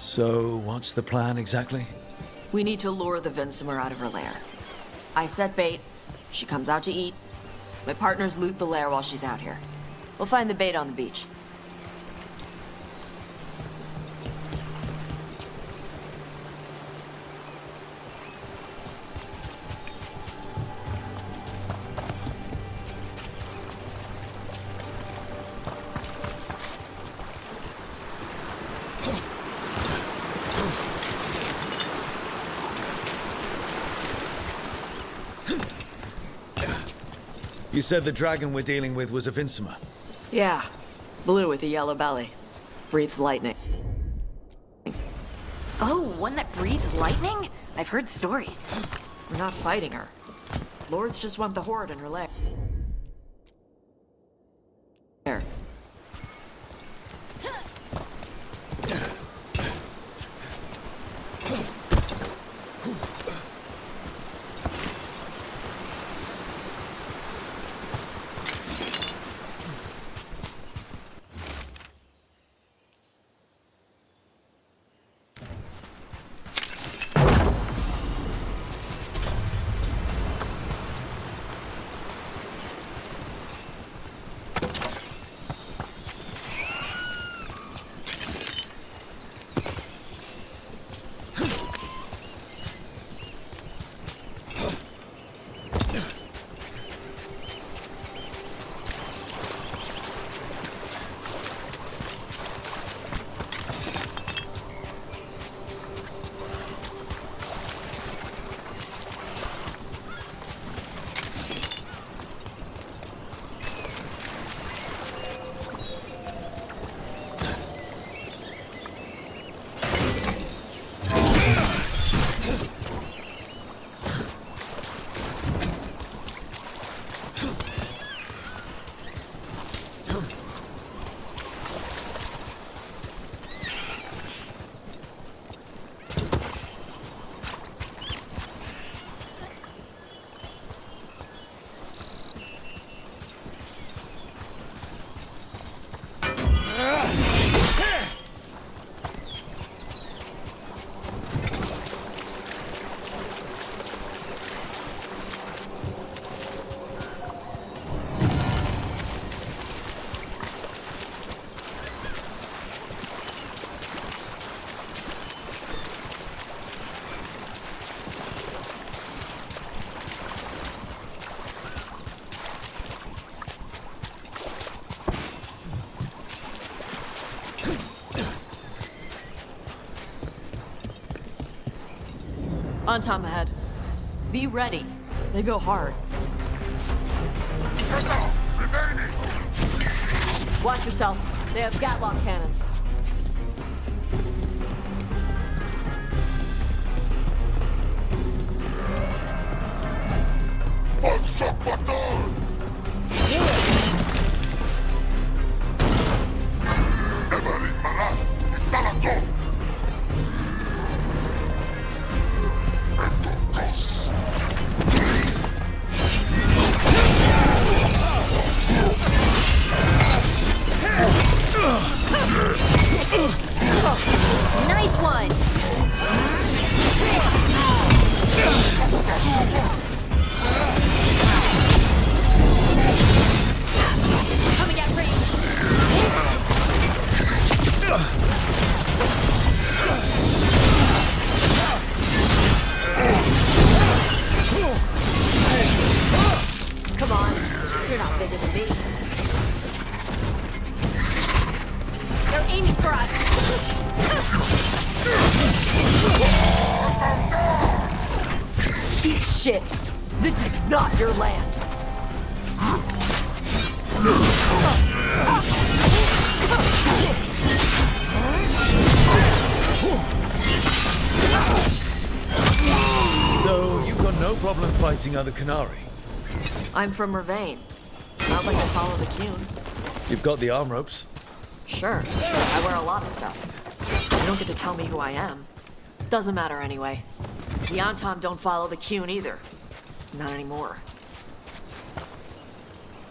So, what's the plan exactly? We need to lure the Vinsimer out of her lair. I set bait. She comes out to eat. My partners loot the lair while she's out here. We'll find the bait on the beach. You said the dragon we're dealing with was a Vinsimer. Yeah. Blue with a yellow belly. Breathes lightning. Oh, one that breathes lightning? I've heard stories. We're not fighting her. Lords just want the horde in her lair. On Tom ahead. Be ready. They go hard. Watch yourself. They have Gatlock cannons. Nice one! Coming at range! Come on, you're not bigger than me. They're aiming for us! Eat shit! This is not your land! So, you've got no problem fighting other Qunari? I'm from Mervain. Not like I follow the Qun. You've got the arm ropes? Sure. I wear a lot of stuff. You don't get to tell me who I am. Doesn't matter anyway. The Antom don't follow the Qun either. Not anymore.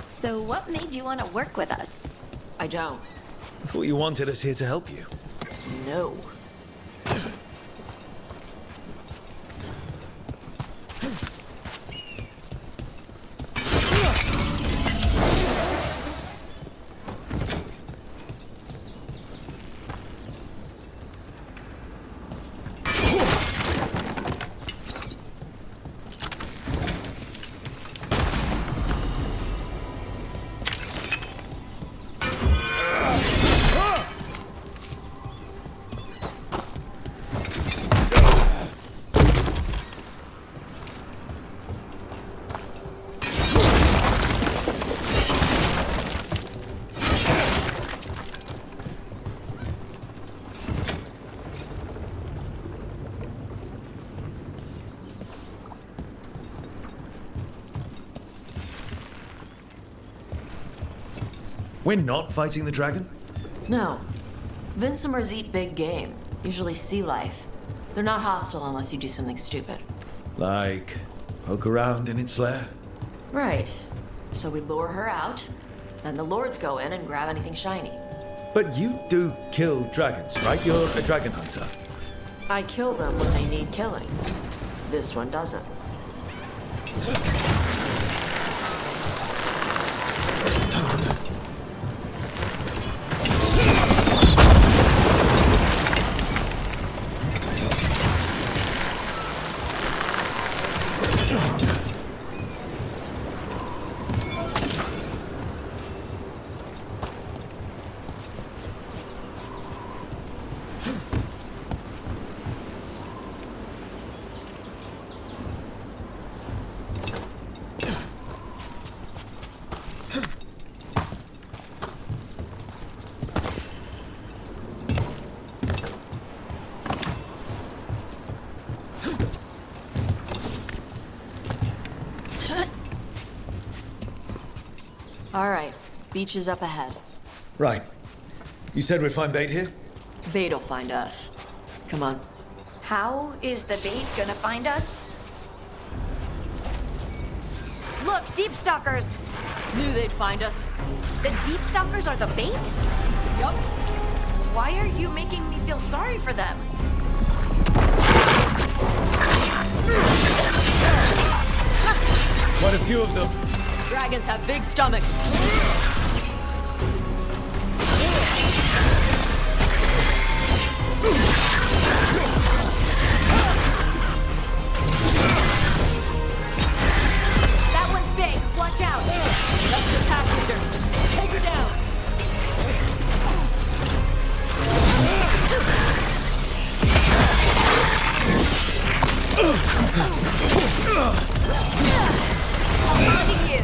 So what made you want to work with us? I don't. I thought you wanted us here to help you. No. We're not fighting the dragon? No. Vincimers eat big game, usually sea life. They're not hostile unless you do something stupid. Like, poke around in its lair? Right. So we lure her out, then the lords go in and grab anything shiny. But you do kill dragons, right? You're a dragon hunter. I kill them when they need killing. This one doesn't. All right, beach is up ahead. Right. You said we'd find bait here? Bait'll find us. Come on. How is the bait gonna find us? Look, deep stalkers! Knew they'd find us. The deep stalkers are the bait? Yup. Why are you making me feel sorry for them? Quite a few of them. Dragons have big stomachs. That one's big. Watch out. That's the pack leader. Take her down. Finding you.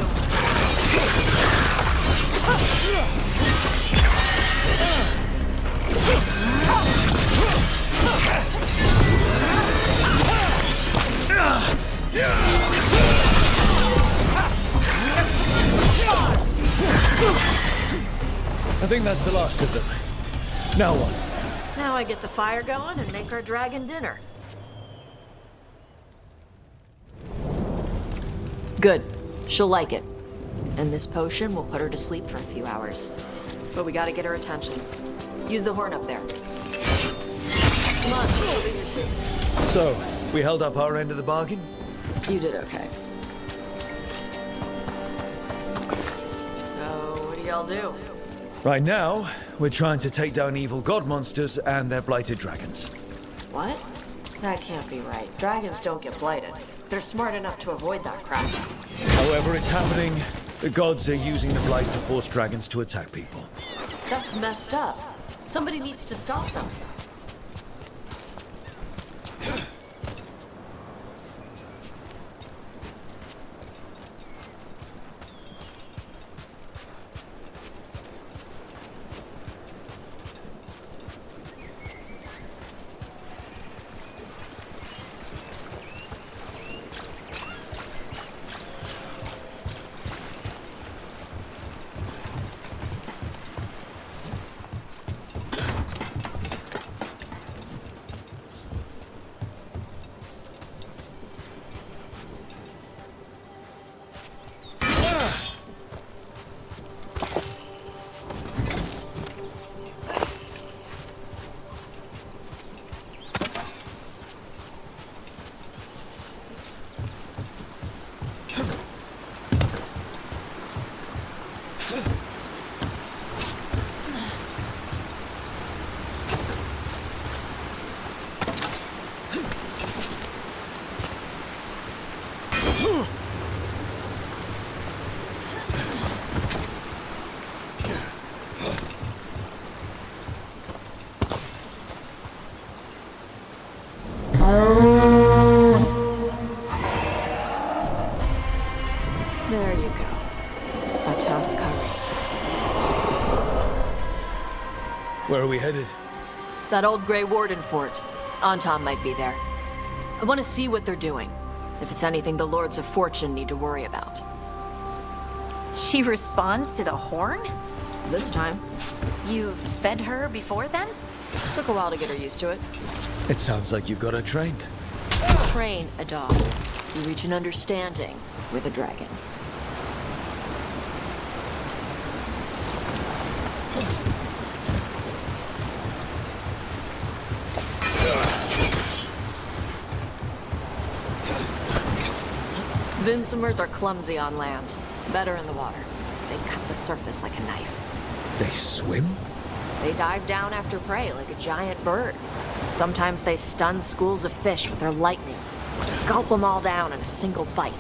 I think that's the last of them. Now what? Now I get the fire going and make our dragon dinner. Good. She'll like it. And this potion will put her to sleep for a few hours. But we gotta get her attention. Use the horn up there. Come on, move in your seat. So, we held up our end of the bargain? You did okay. So, what do y'all do? Right now, we're trying to take down evil god monsters and their blighted dragons. What? That can't be right. Dragons don't get blighted. They're smart enough to avoid that crap. However it's happening, the gods are using the blight to force dragons to attack people. That's messed up. Somebody needs to stop them. There you go. A task covered. Where are we headed? That old Grey Warden fort. Anton might be there. I want to see what they're doing. If it's anything the Lords of Fortune need to worry about. She responds to the horn? This time. You fed her before then? Took a while to get her used to it. It sounds like you've got her trained. Train a dog. You reach an understanding with a dragon. Vincimers are clumsy on land, better in the water. They cut the surface like a knife. They swim? They dive down after prey like a giant bird. Sometimes they stun schools of fish with their lightning. Gulp them all down in a single bite.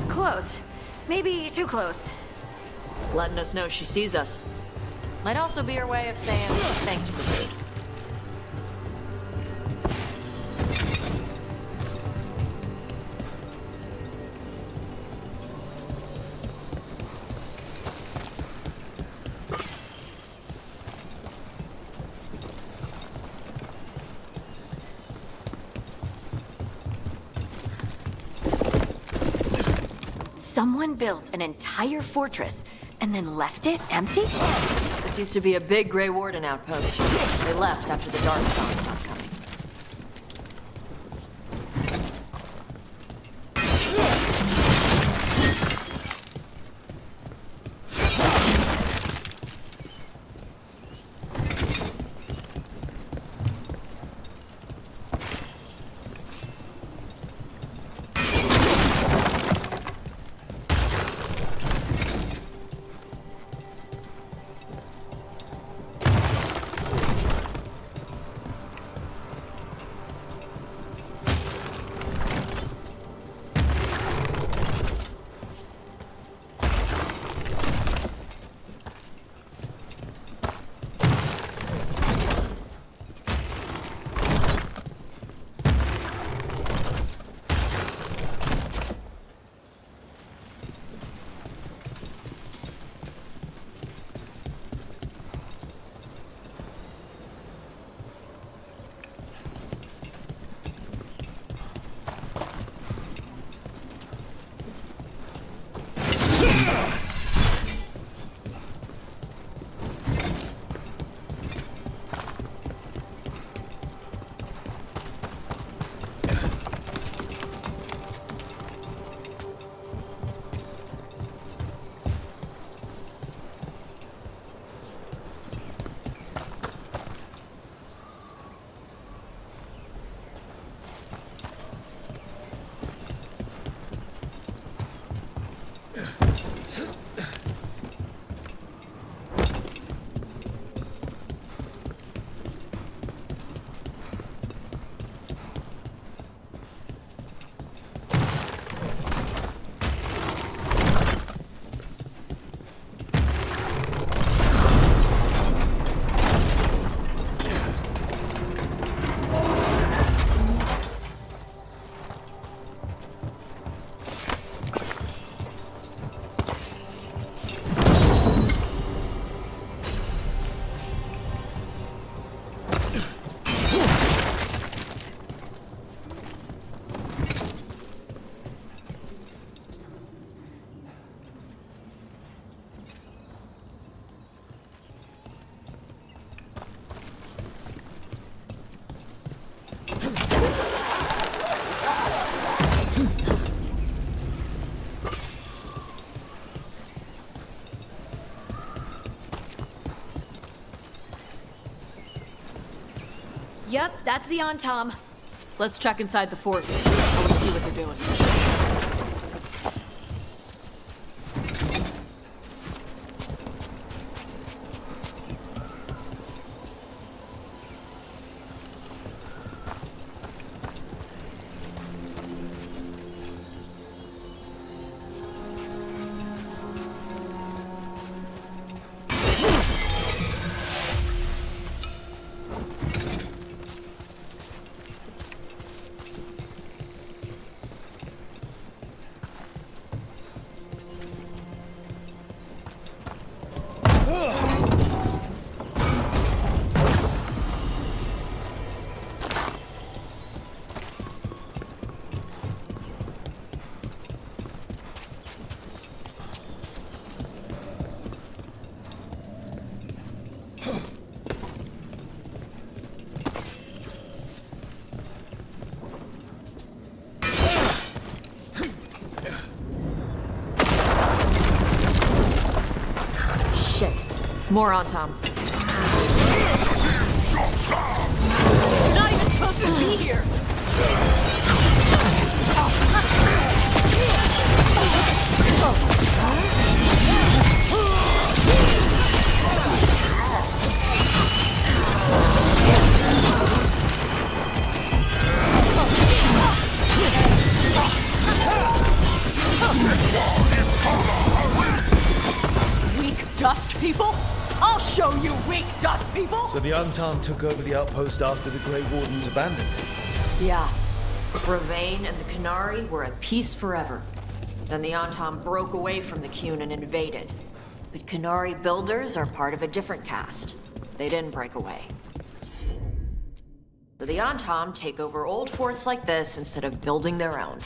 Close. Maybe too close. Letting us know she sees us. Might also be her way of saying thanks for the food. Someone built an entire fortress and then left it empty? This used to be a big Grey Warden outpost. They left after the Darkspawn stopped coming. that's the on-tom. Let's check inside the fort. I want to see what they're doing. More on Tom. Not even supposed to be here! Weak dust people? I'll show you weak dust people! So the Untarn took over the outpost after the Grey Wardens abandoned it? Yeah. Bravain and the Qunari were at peace forever. Then the Antom broke away from the Qun and invaded. But Qunari builders are part of a different caste. They didn't break away. So the Antom take over old forts like this instead of building their own.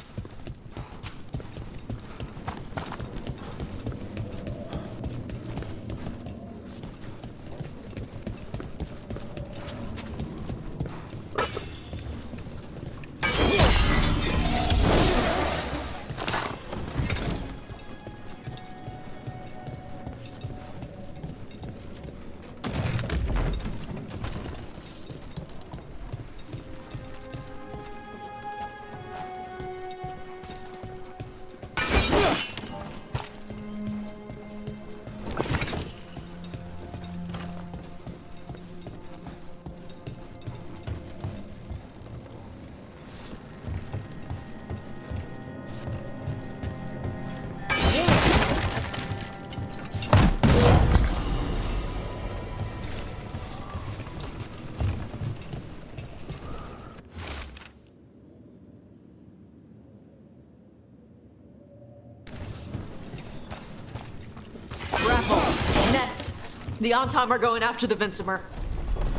Nets! The Antom are going after the Vincimer.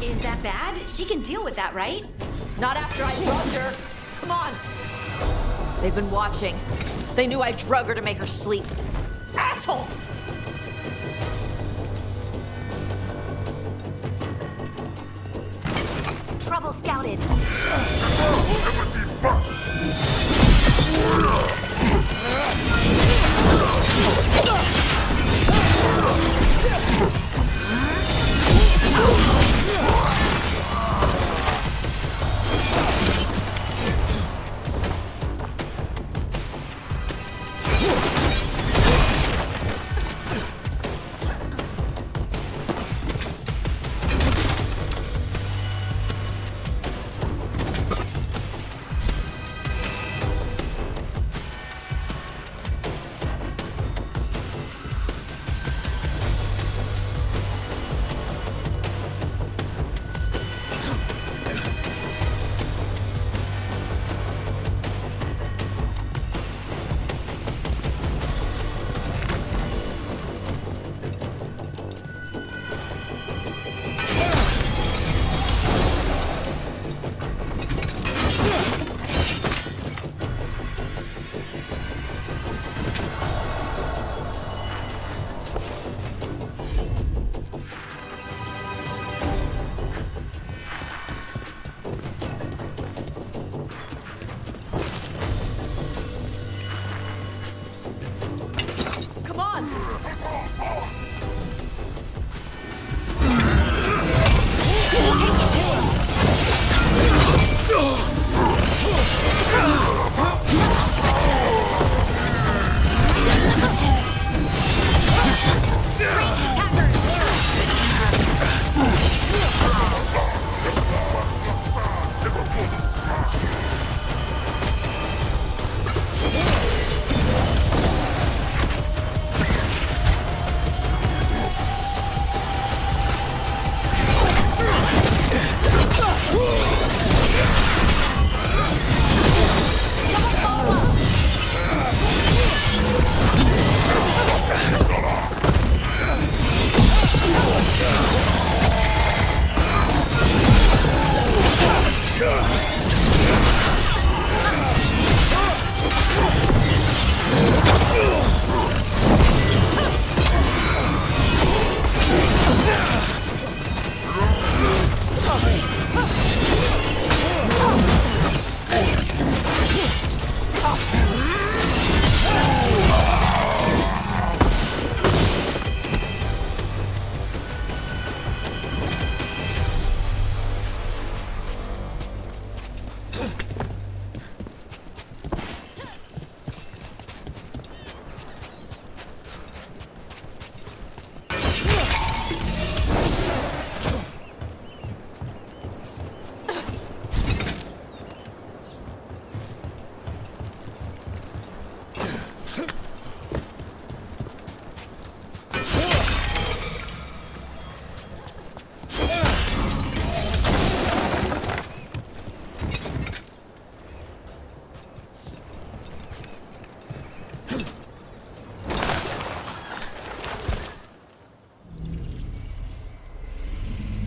Is that bad? She can deal with that, right? Not after I drugged her. Come on. They've been watching. They knew I drug her to make her sleep. Assholes! Trouble scouted.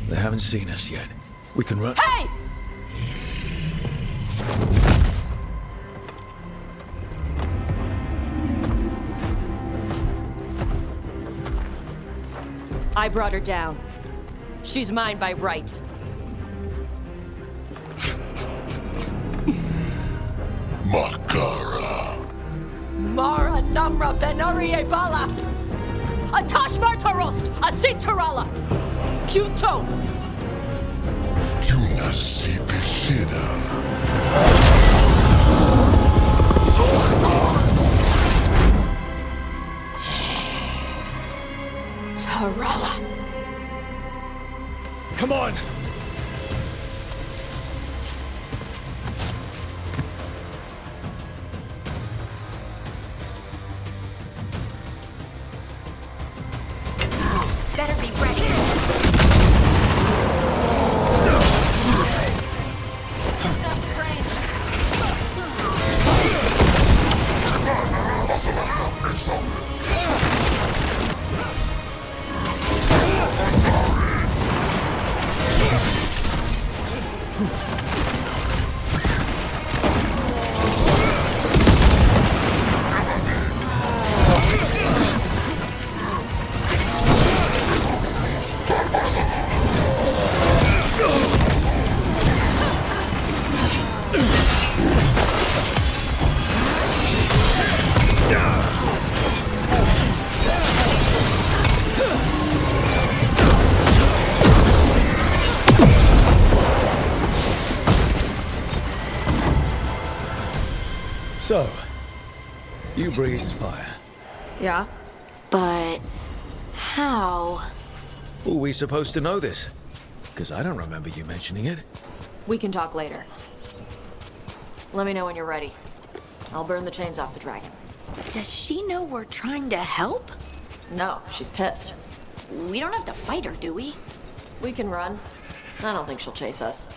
They haven't seen us yet. We can run. Hey! I brought her down. She's mine by right. Makara. Mara Namra Benarie Bala! Atash Martarost! Asitarala! Kyuto! Yunasi Bishida. Tarala! Come on! Better be ready. So, you breathe fire. Yeah? But how? Are we supposed to know this? Because I don't remember you mentioning it. We can talk later. Let me know when you're ready. I'll burn the chains off the dragon. Does she know we're trying to help? No, she's pissed. We don't have to fight her, do we? We can run. I don't think she'll chase us.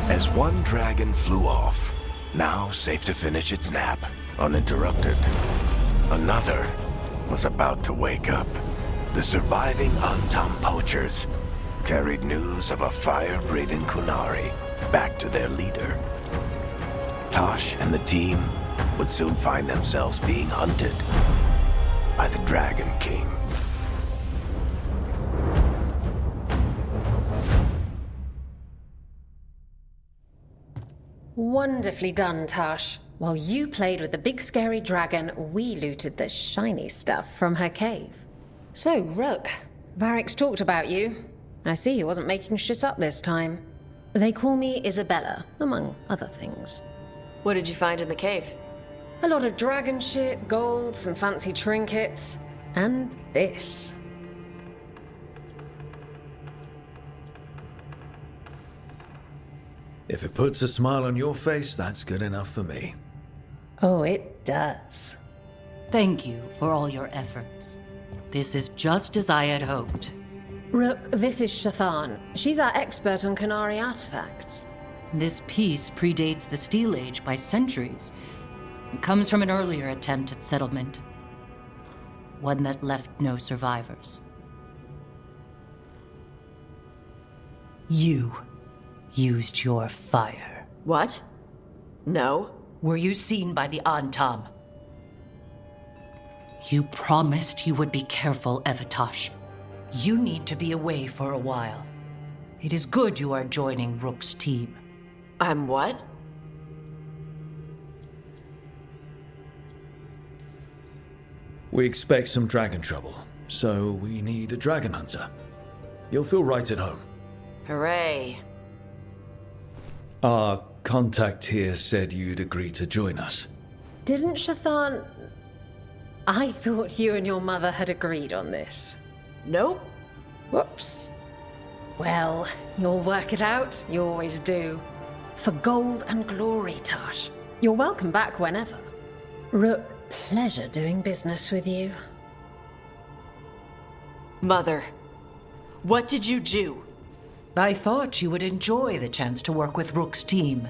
As one dragon flew off, now safe to finish its nap, uninterrupted, another was about to wake up. The surviving Antam poachers carried news of a fire-breathing Qunari back to their leader. Tosh and the team would soon find themselves being hunted by the Dragon King. Wonderfully done, Tash. While you played with the big scary dragon, we looted the shiny stuff from her cave. So, Rook, Varric's talked about you. I see he wasn't making shit up this time. They call me Isabella, among other things. What did you find in the cave? A lot of dragon shit, gold, some fancy trinkets, and this. If it puts a smile on your face, that's good enough for me. Oh, it does. Thank you for all your efforts. This is just as I had hoped. Rook, this is Shathan. She's our expert on Qunari artifacts. This piece predates the Steel Age by centuries. It comes from an earlier attempt at settlement. One that left no survivors. You used your fire. What? No. Were you seen by the Antam? You promised you would be careful, Evatosh. You need to be away for a while. It is good you are joining Rook's team. I'm what? We expect some dragon trouble, so we need a dragon hunter. You'll feel right at home. Hooray. Our contact here said you'd agree to join us. Didn't Shathan... I thought you and your mother had agreed on this. Nope. Whoops. Well, you'll work it out. You always do. For gold and glory, Tosh. You're welcome back whenever. Rook, pleasure doing business with you. Mother, what did you do? I thought you would enjoy the chance to work with Rook's team.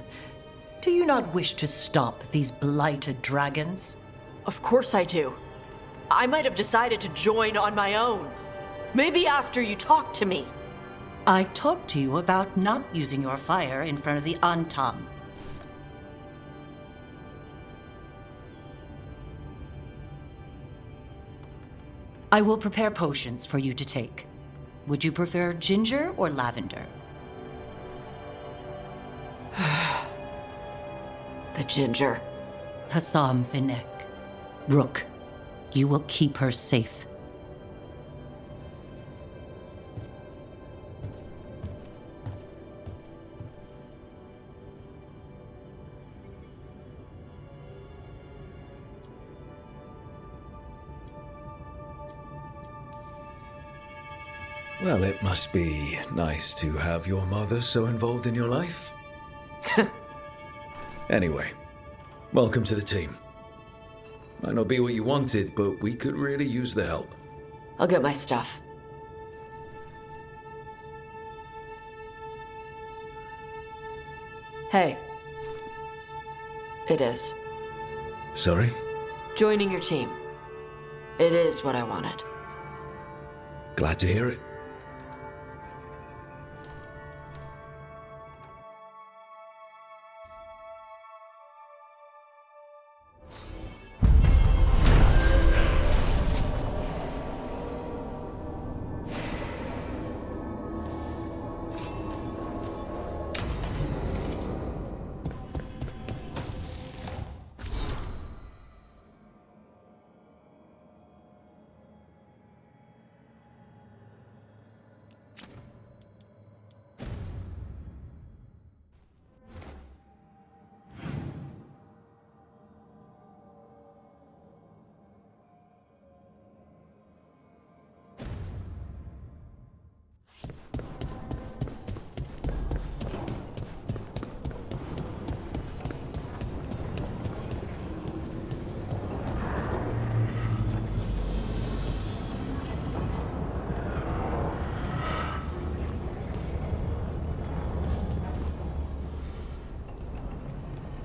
Do you not wish to stop these blighted dragons? Of course I do. I might have decided to join on my own. Maybe after you talked to me. I talked to you about not using your fire in front of the Antam. I will prepare potions for you to take. Would you prefer ginger or lavender? The ginger. Hassam Vinek. Rook, you will keep her safe. Well, it must be nice to have your mother so involved in your life. Anyway, welcome to the team. Might not be what you wanted, but we could really use the help. I'll get my stuff. Hey. It is. Sorry? Joining your team. It is what I wanted. Glad to hear it.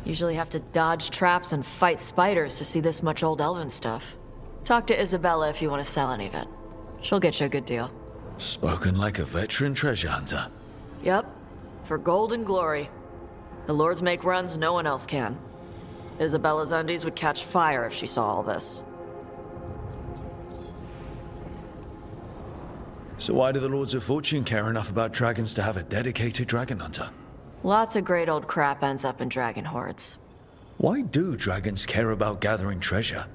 Usually have to dodge traps and fight spiders to see this much old elven stuff. Talk to Isabella if you want to sell any of it. She'll get you a good deal. Spoken like a veteran treasure hunter. Yep. For gold and glory. The lords make runs no one else can. Isabella's undies would catch fire if she saw all this. So why do the Lords of Fortune care enough about dragons to have a dedicated dragon hunter? Lots of great old crap ends up in dragon hordes. Why do dragons care about gathering treasure?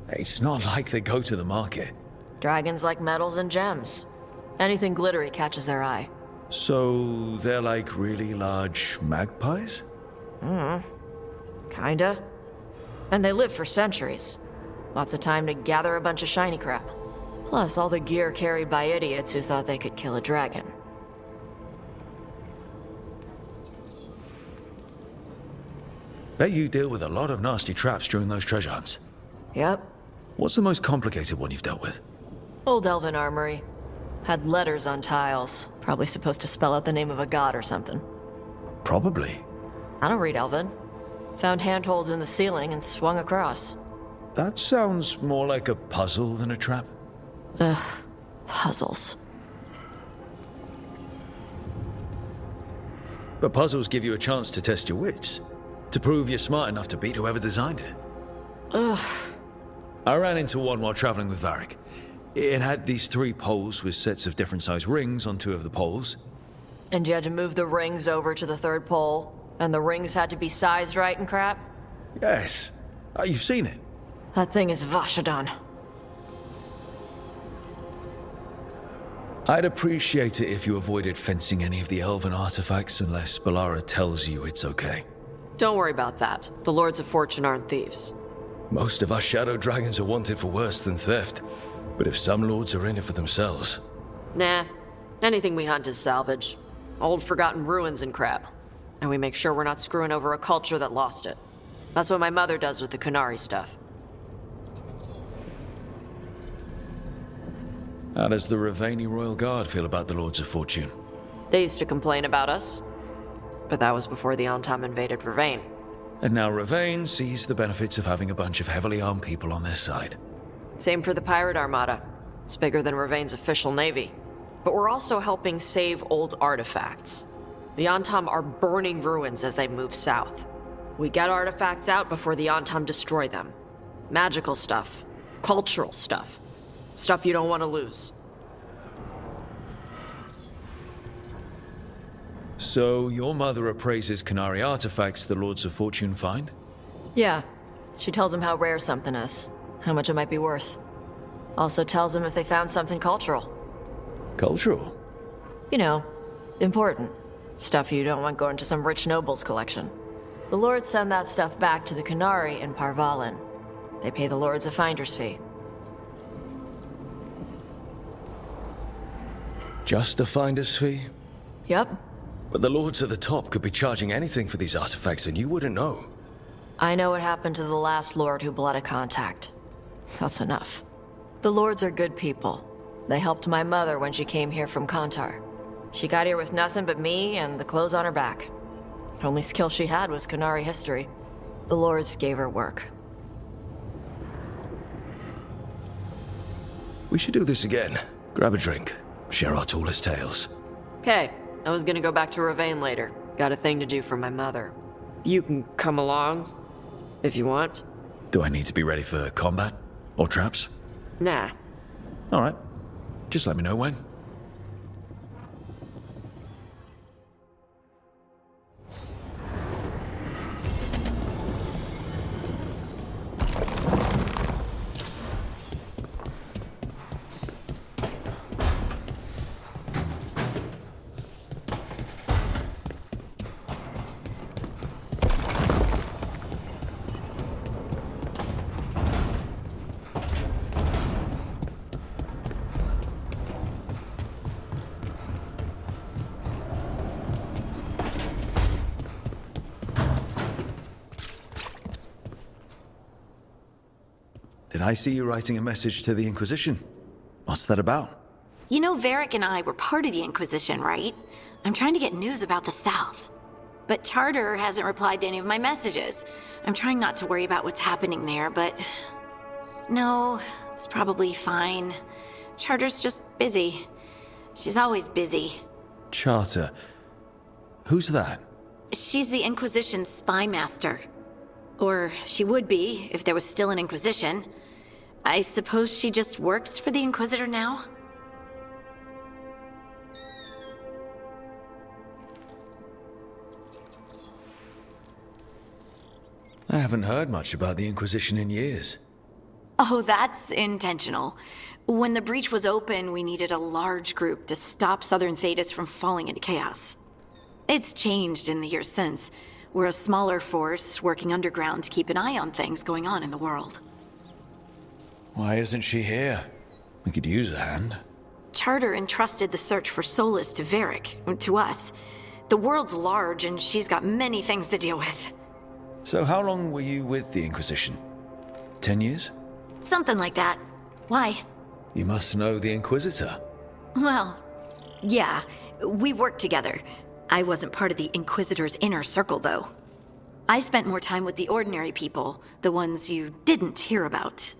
It's not like they go to the market. Dragons like metals and gems. Anything glittery catches their eye. So they're like really large magpies? Kinda. And they live for centuries. Lots of time to gather a bunch of shiny crap. Plus all the gear carried by idiots who thought they could kill a dragon. Bet you deal with a lot of nasty traps during those treasure hunts. Yep. What's the most complicated one you've dealt with? Old Elven armory. Had letters on tiles. Probably supposed to spell out the name of a god or something. Probably. I don't read Elven. Found handholds in the ceiling and swung across. That sounds more like a puzzle than a trap. Ugh. Puzzles. But puzzles give you a chance to test your wits. To prove you're smart enough to beat whoever designed it. Ugh. I ran into one while traveling with Varric. It had these 3 poles with sets of different size rings on 2 of the poles. And you had to move the rings over to the 3rd pole, and the rings had to be sized right and crap? Yes. You've seen it. That thing is Vashadan. I'd appreciate it if you avoided fencing any of the elven artifacts unless Balara tells you it's okay. Don't worry about that. The Lords of Fortune aren't thieves. Most of us shadow dragons are wanted for worse than theft. But if some lords are in it for themselves... Nah. Anything we hunt is salvage. Old forgotten ruins and crap. And we make sure we're not screwing over a culture that lost it. That's what my mother does with the Qunari stuff. How does the Raveni Royal Guard feel about the Lords of Fortune? They used to complain about us. But that was before the Antam invaded Ravane. And now Ravane sees the benefits of having a bunch of heavily armed people on their side. Same for the Pirate Armada. It's bigger than Ravane's official navy. But we're also helping save old artifacts. The Antam are burning ruins as they move south. We get artifacts out before the Antam destroy them. Magical stuff. Cultural stuff. Stuff you don't want to lose. So, your mother appraises Qunari artifacts the Lords of Fortune find? Yeah. She tells them how rare something is. How much it might be worth. Also tells them if they found something cultural. Cultural? You know, important. Stuff you don't want going to some rich noble's collection. The Lords send that stuff back to the Qunari in Parvalin. They pay the Lords a finder's fee. Just a finder's fee? Yep. But the Lords at the top could be charging anything for these artifacts and you wouldn't know. I know what happened to the last Lord who blooded contact. That's enough. The Lords are good people. They helped my mother when she came here from Kantar. She got here with nothing but me and the clothes on her back. The only skill she had was Qunari history. The Lords gave her work. We should do this again. Grab a drink. Share our tallest tales. Okay, I was gonna go back to Ravane later. Got a thing to do for my mother. You can come along, if you want. Do I need to be ready for combat? Or traps? Nah. Alright. Just let me know when. Did I see you writing a message to the Inquisition? What's that about? You know Varric and I were part of the Inquisition, right? I'm trying to get news about the South. But Charter hasn't replied to any of my messages. I'm trying not to worry about what's happening there, but... No, it's probably fine. Charter's just busy. She's always busy. Charter. Who's that? She's the Inquisition's spy master. Or she would be, if there was still an Inquisition. I suppose she just works for the Inquisitor now? I haven't heard much about the Inquisition in years. Oh, that's intentional. When the breach was open, we needed a large group to stop Southern Thedas from falling into chaos. It's changed in the years since. We're a smaller force, working underground to keep an eye on things going on in the world. Why isn't she here? We could use a hand. Charter entrusted the search for Solus to Varric, to us. The world's large, and she's got many things to deal with. So how long were you with the Inquisition? 10 years? Something like that. Why? You must know the Inquisitor. Well, yeah, we worked together. I wasn't part of the Inquisitor's inner circle, though. I spent more time with the ordinary people, the ones you didn't hear about.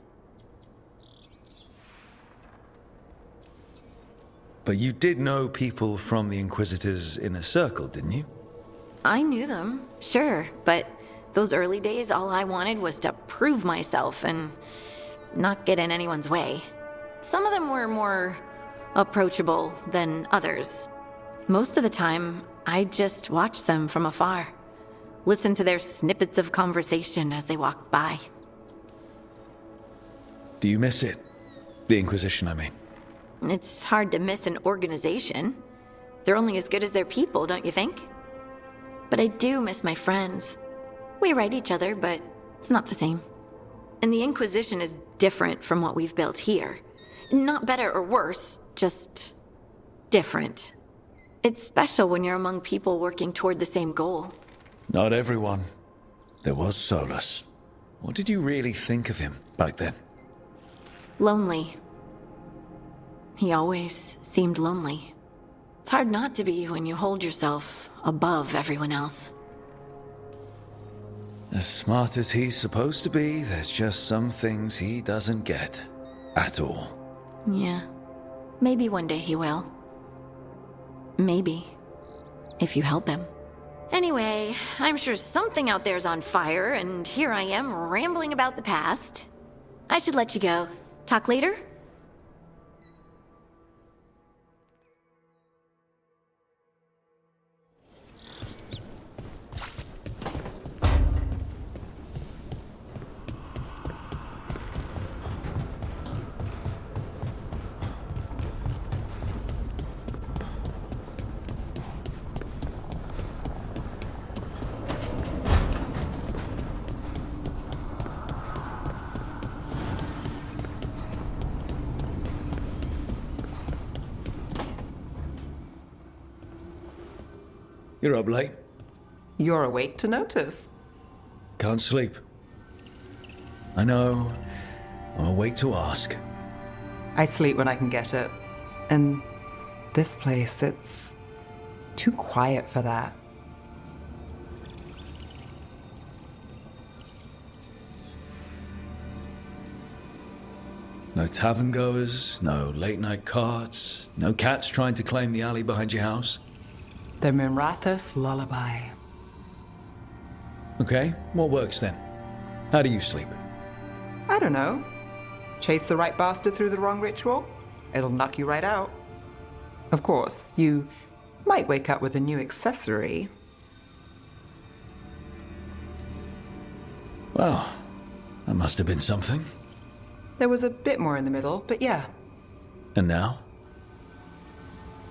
But you did know people from the Inquisitor's inner circle, didn't you? I knew them, sure, but those early days, all I wanted was to prove myself and not get in anyone's way. Some of them were more approachable than others. Most of the time, I just watched them from afar. Listened to their snippets of conversation as they walked by. Do you miss it? The Inquisition, I mean. It's hard to miss an organization. They're only as good as their people, don't you think? But I do miss my friends. We write each other, but it's not the same. And the Inquisition is different from what we've built here. Not better or worse, just different. It's special when you're among people working toward the same goal. Not everyone. There was Solus. What did you really think of him back then? Lonely. He always seemed lonely. It's hard not to be when you hold yourself above everyone else. As smart as he's supposed to be, there's just some things he doesn't get. At all. Yeah. Maybe one day he will. Maybe. If you help him. Anyway, I'm sure something out there's on fire, and here I am rambling about the past. I should let you go. Talk later? You're up late. You're awake to notice. Can't sleep. I know. I'm awake to ask. I sleep when I can get it. And this place, it's too quiet for that. No tavern goers, no late night carts, no cats trying to claim the alley behind your house. The Minrathous lullaby. Okay, what works then? How do you sleep? I don't know. Chase the right bastard through the wrong ritual? It'll knock you right out. Of course, you might wake up with a new accessory. Well, that must have been something. There was a bit more in the middle, but yeah. And now?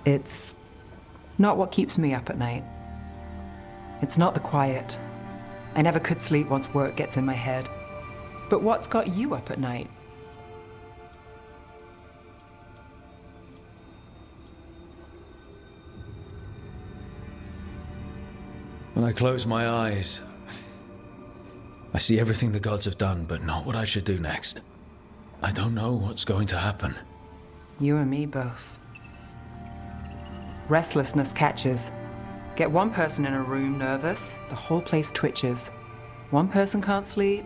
It's not what keeps me up at night. It's not the quiet. I never could sleep once work gets in my head. But what's got you up at night? When I close my eyes, I see everything the gods have done, but not what I should do next. I don't know what's going to happen. You and me both. Restlessness catches. Get one person in a room nervous, the whole place twitches. One person can't sleep.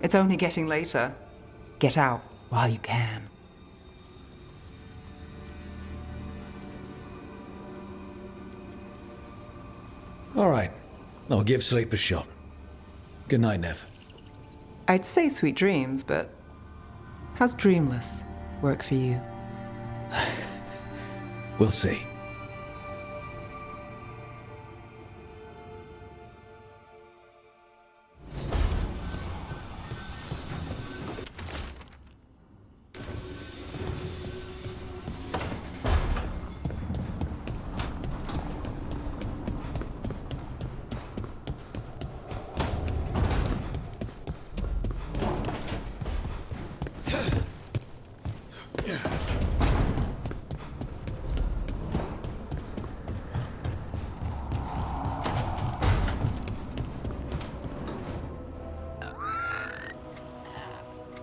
It's only getting later. Get out while you can. All right, I'll give sleep a shot. Good night, Nev. I'd say sweet dreams, but how's dreamless work for you? We'll see.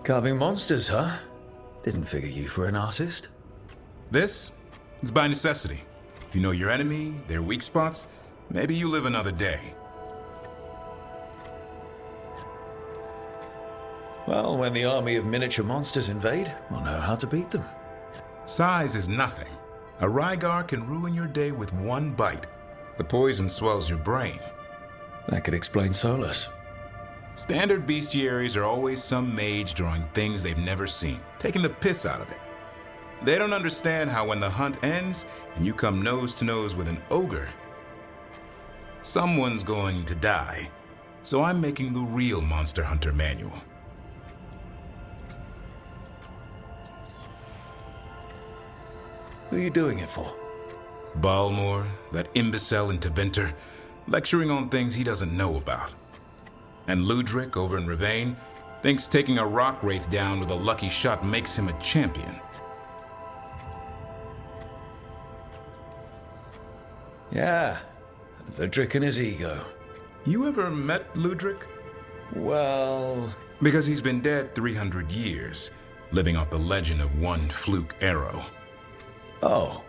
Carving monsters, huh? Didn't figure you for an artist. This? It's by necessity. If you know your enemy, their weak spots, maybe you live another day. Well, when the army of miniature monsters invade, we'll know how to beat them. Size is nothing. A Rygar can ruin your day with one bite. The poison swells your brain. That could explain Solus. Standard bestiaries are always some mage drawing things they've never seen, taking the piss out of it. They don't understand how when the hunt ends and you come nose to nose with an ogre, someone's going to die. So I'm making the real Monster Hunter manual. Who are you doing it for? Balmor, that imbecile in Tevinter, lecturing on things he doesn't know about. And Ludric over in Rivain thinks taking a rock wraith down with a lucky shot makes him a champion. Yeah, Ludric and his ego. You ever met Ludric? Well... Because he's been dead 300 years, living off the legend of one fluke arrow. Oh,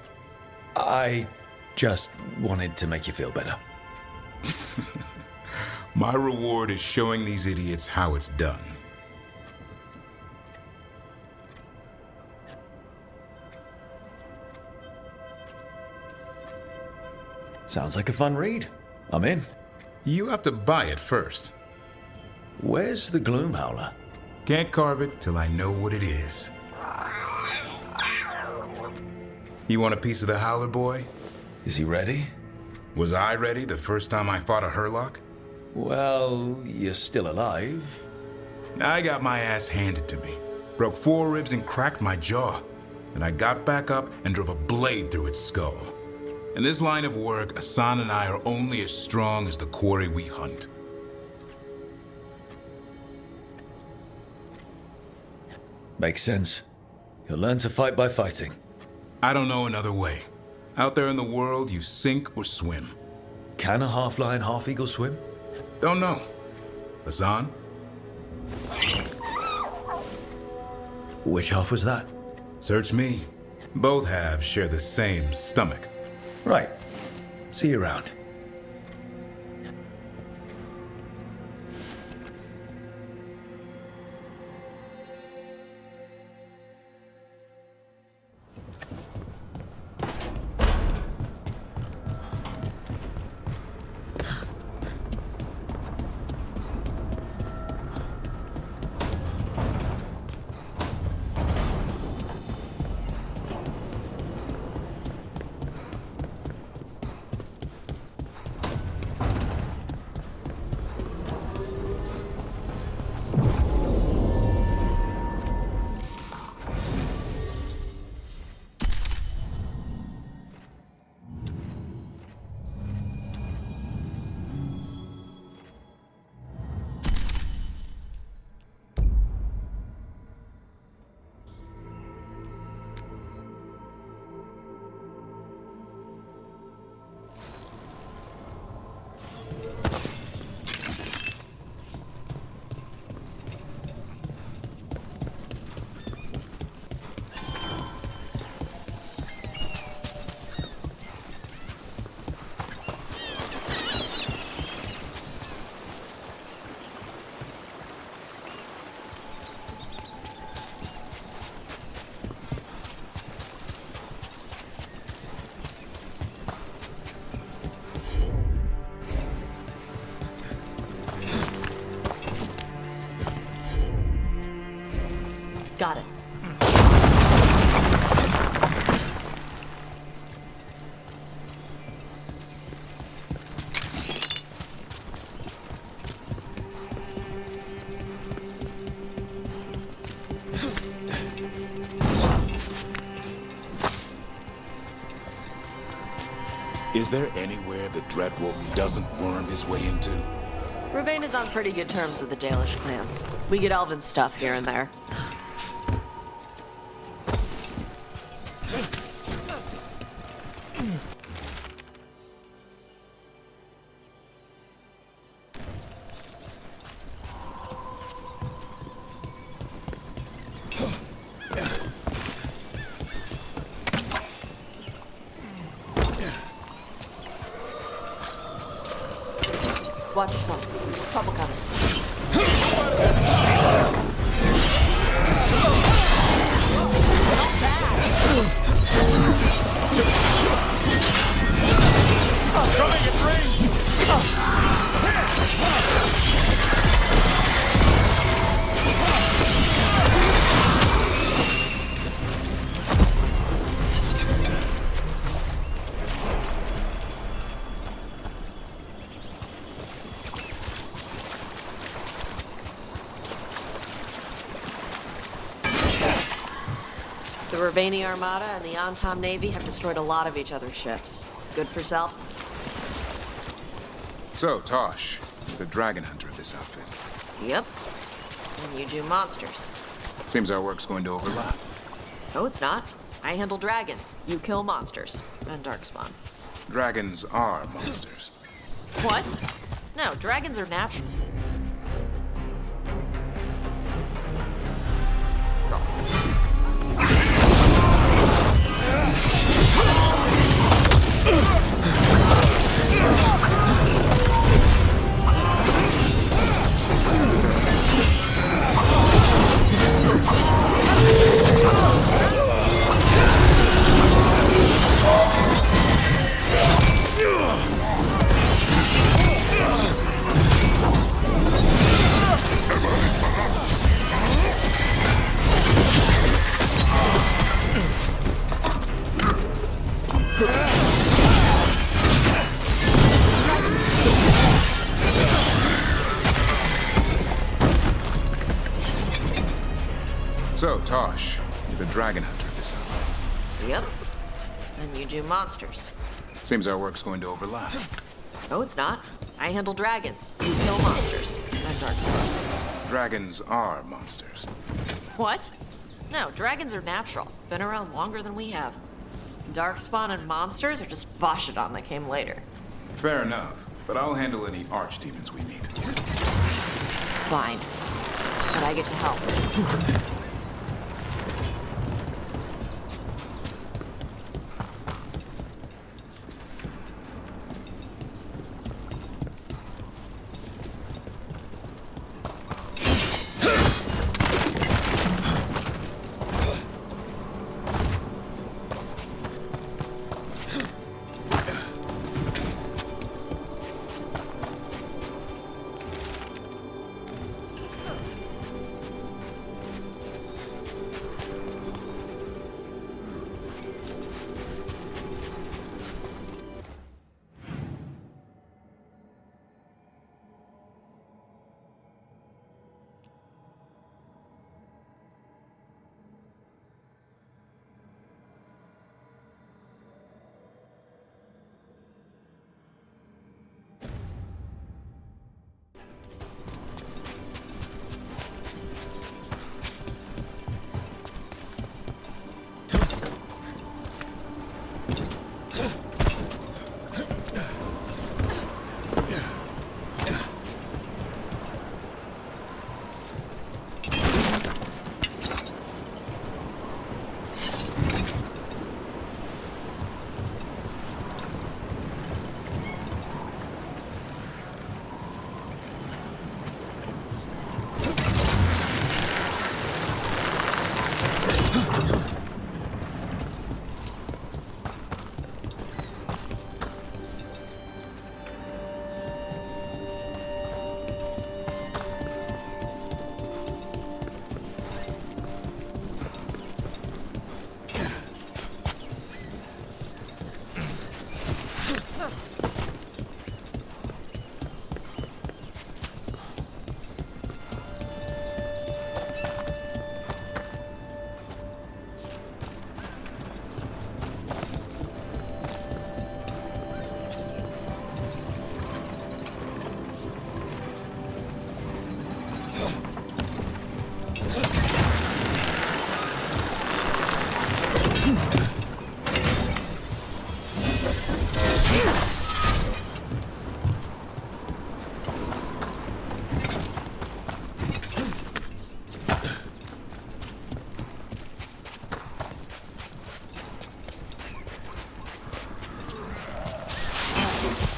I just wanted to make you feel better. My reward is showing these idiots how it's done. Sounds like a fun read. I'm in. You have to buy it first. Where's the Gloom Howler? Can't carve it till I know what it is. You want a piece of the Howler, boy? Is he ready? Was I ready the first time I fought a Hurlock? Well, you're still alive. I got my ass handed to me. Broke 4 ribs and cracked my jaw. Then I got back up and drove a blade through its skull. In this line of work, Asan and I are only as strong as the quarry we hunt. Makes sense. You'll learn to fight by fighting. I don't know another way. Out there in the world, you sink or swim. Can a half-lion, half-eagle swim? Don't know. Asan? Which half was that? Search me. Both halves share the same stomach. Right. See you around. Got it. Is there anywhere the Dreadwolf doesn't worm his way into? Rivain is on pretty good terms with the Dalish clans. We get elven stuff here and there. Watch yourself. Trouble coming. Coming at range! The Ravani Armada and the Antom Navy have destroyed a lot of each other's ships. Good for Self? So, Tosh, the dragon hunter of this outfit. Yep. And you do monsters. Seems our work's going to overlap. No, it's not. I handle dragons. You kill monsters. And Darkspawn. Dragons are monsters. What? No, dragons are natural. So, Tosh, you're the dragon hunter of this outfit. Yep. And you do monsters. Seems our work's going to overlap. No, it's not. I handle dragons. You kill monsters. And Darkspawn. Dragons are monsters. What? No, dragons are natural. Been around longer than we have. Darkspawn and monsters are just Vashidon that came later. Fair enough, but I'll handle any archdemons we meet. Fine. But I get to help.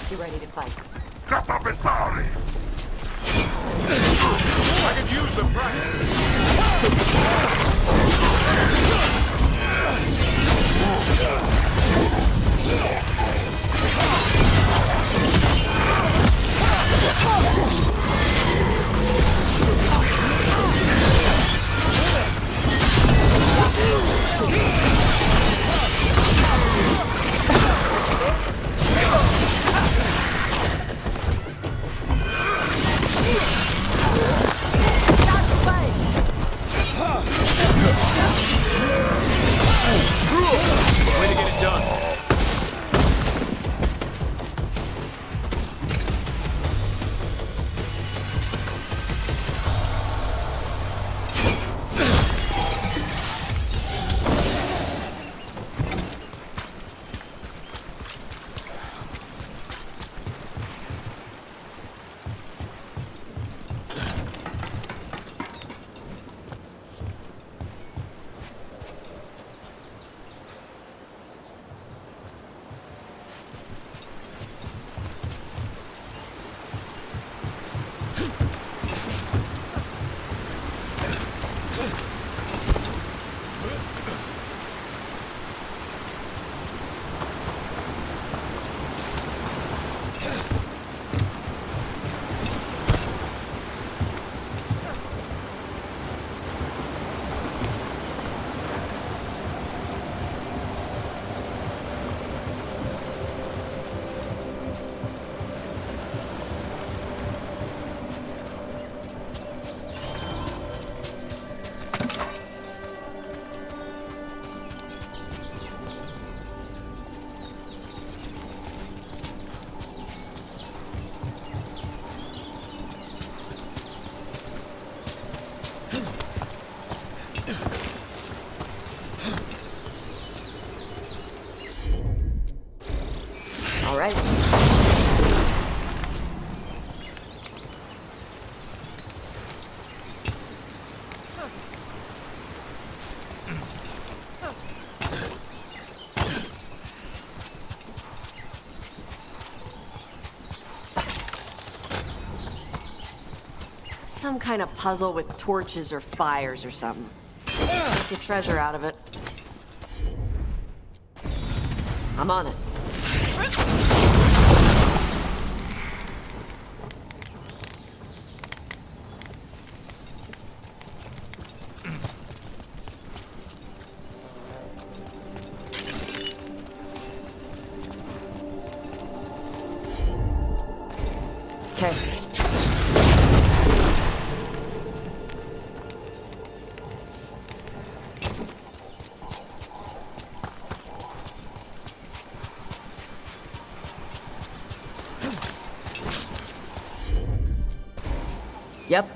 You ready to fight? I could use the practice. Way to get it done. All right. Some kind of puzzle with torches or fires or something. Take the treasure out of it. I'm on it. Okay. Yep.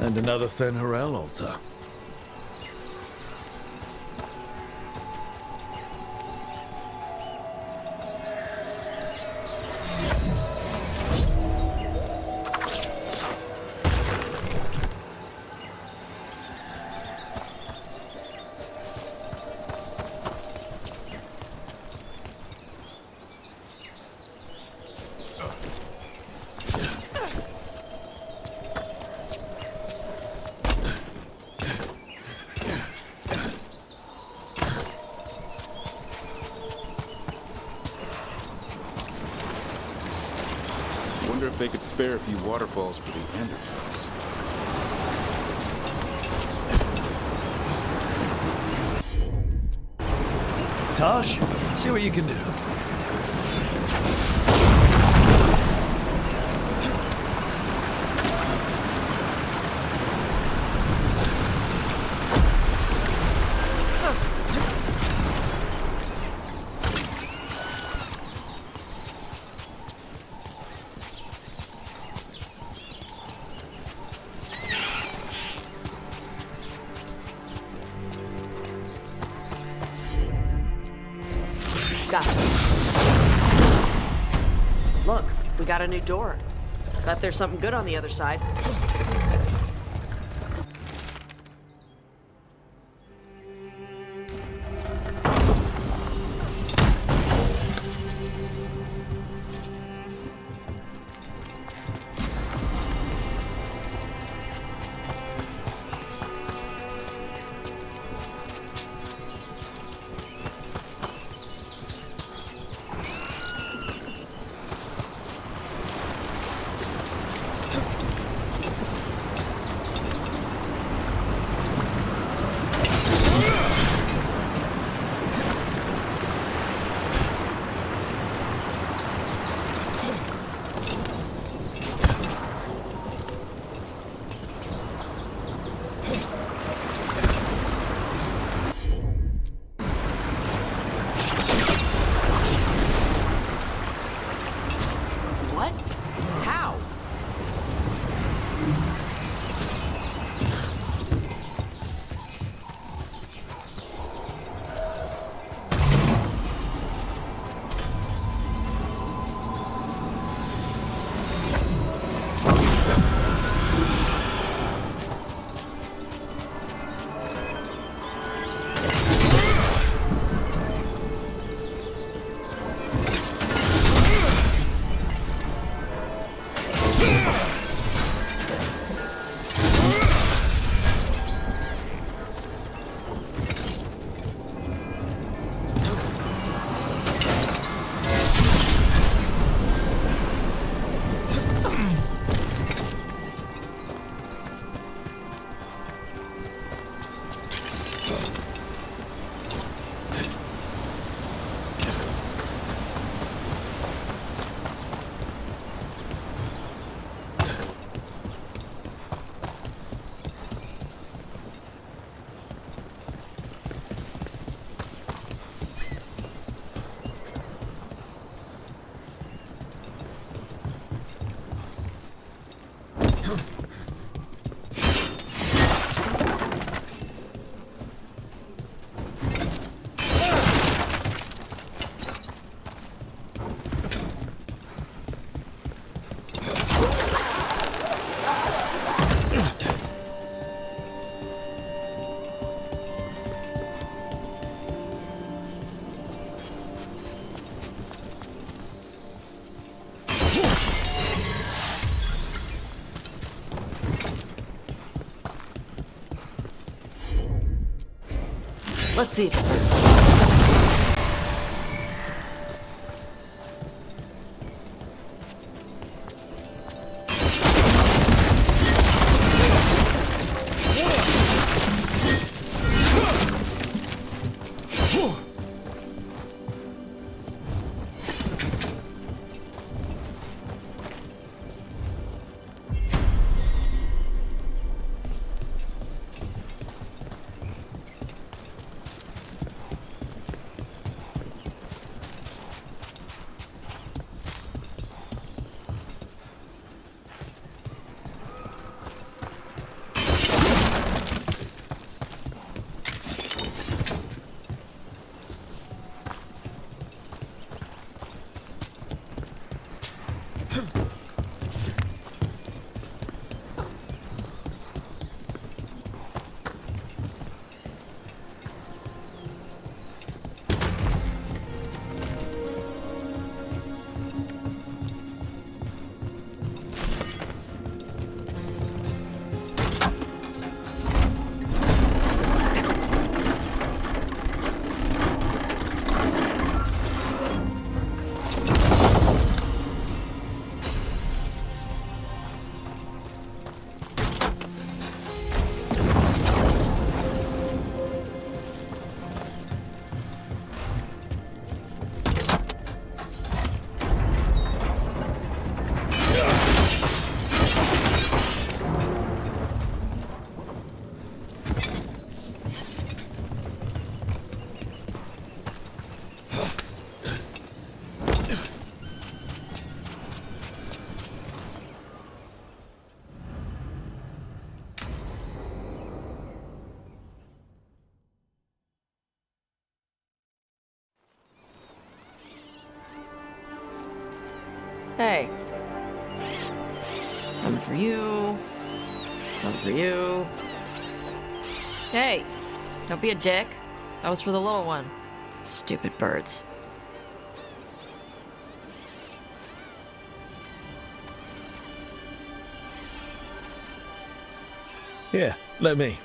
And another Fen'Harel altar. they could spare a few waterfalls for the Underdogs. Tosh, see what you can do. Got it. Look, we got a new door. Bet there's something good on the other side. Let's see if it's... Hey. Some for you. Some for you. Hey, don't be a dick. That was for the little one. Stupid birds. Here, let me.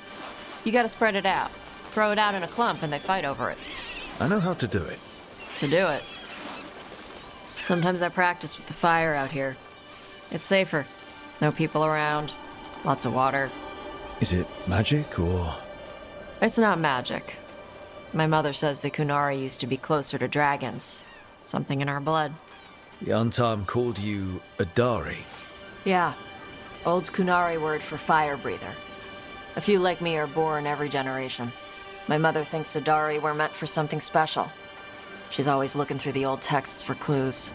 You gotta spread it out. Throw it out in a clump and they fight over it. I know how to do it. So do it. Sometimes I practice with the fire out here. It's safer. No people around. Lots of water. Is it magic or...? It's not magic. My mother says the Qunari used to be closer to dragons. Something in our blood. The Untarm called you a Dari. Yeah. Old Qunari word for fire breather. A few like me are born every generation. My mother thinks the Dari were meant for something special. She's always looking through the old texts for clues.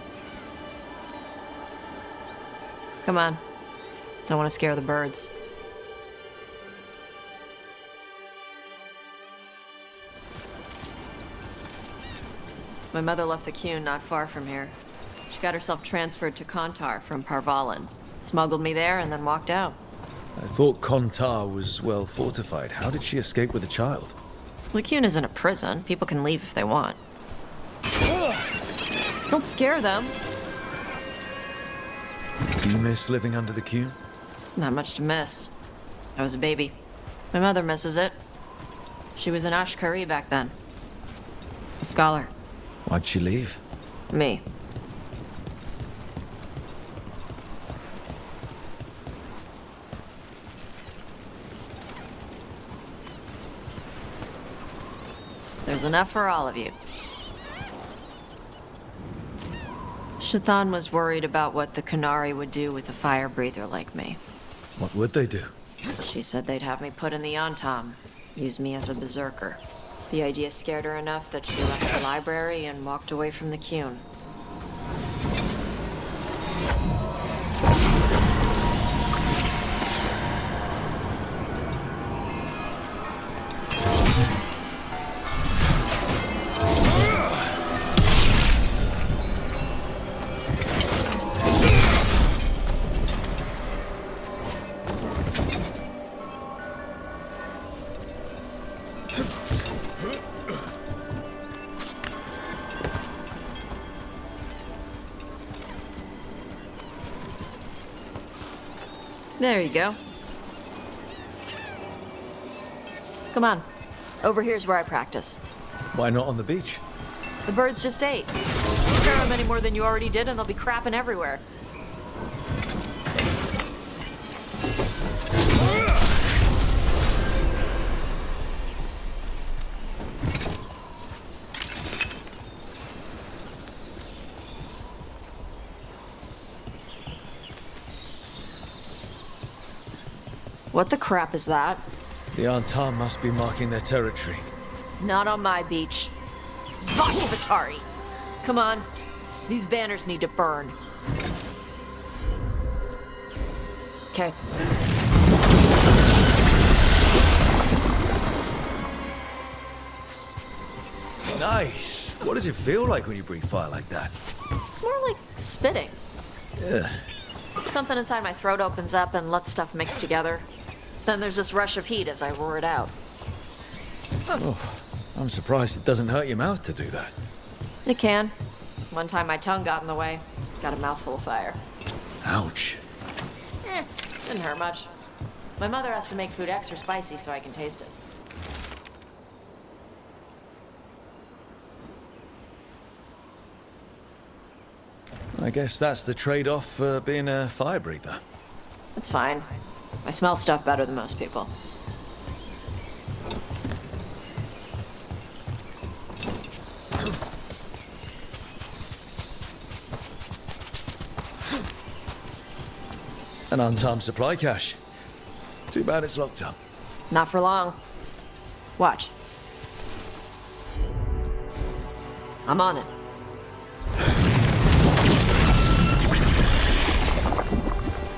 Come on. Don't want to scare the birds. My mother left the Qun not far from here. She got herself transferred to Kontar from Parvalan. Smuggled me there and then walked out. I thought Kontar was well fortified. How did she escape with a child? The Qun isn't a prison. People can leave if they want. Don't scare them. Do you miss living under the Qun? Not much to miss. I was a baby. My mother misses it. She was an Ashkari back then. A scholar. Why'd she leave? Me. There's enough for all of you. Shathan was worried about what the Qunari would do with a fire breather like me. What would they do? She said they'd have me put in the Antam, use me as a berserker. The idea scared her enough that she left the library and walked away from the Qun. There you go. Come on. Over here's where I practice. Why not on the beach? The birds just ate. Scare them any more than you already did and they'll be crapping everywhere. What the crap is that? The Antam must be marking their territory. Not on my beach. Vashvatari! Come on. These banners need to burn. Okay. Nice! What does it feel like when you breathe fire like that? It's more like spitting. Yeah. Something inside my throat opens up and lets stuff mix together. Then there's this rush of heat as I roar it out. Oh, I'm surprised it doesn't hurt your mouth to do that. It can. One time my tongue got in the way. Got a mouthful of fire. Ouch. Didn't hurt much. My mother has to make food extra spicy so I can taste it. I guess that's the trade-off for being a fire breather. It's fine. I smell stuff better than most people. An untimed supply cache. Too bad it's locked up. Not for long. Watch. I'm on it.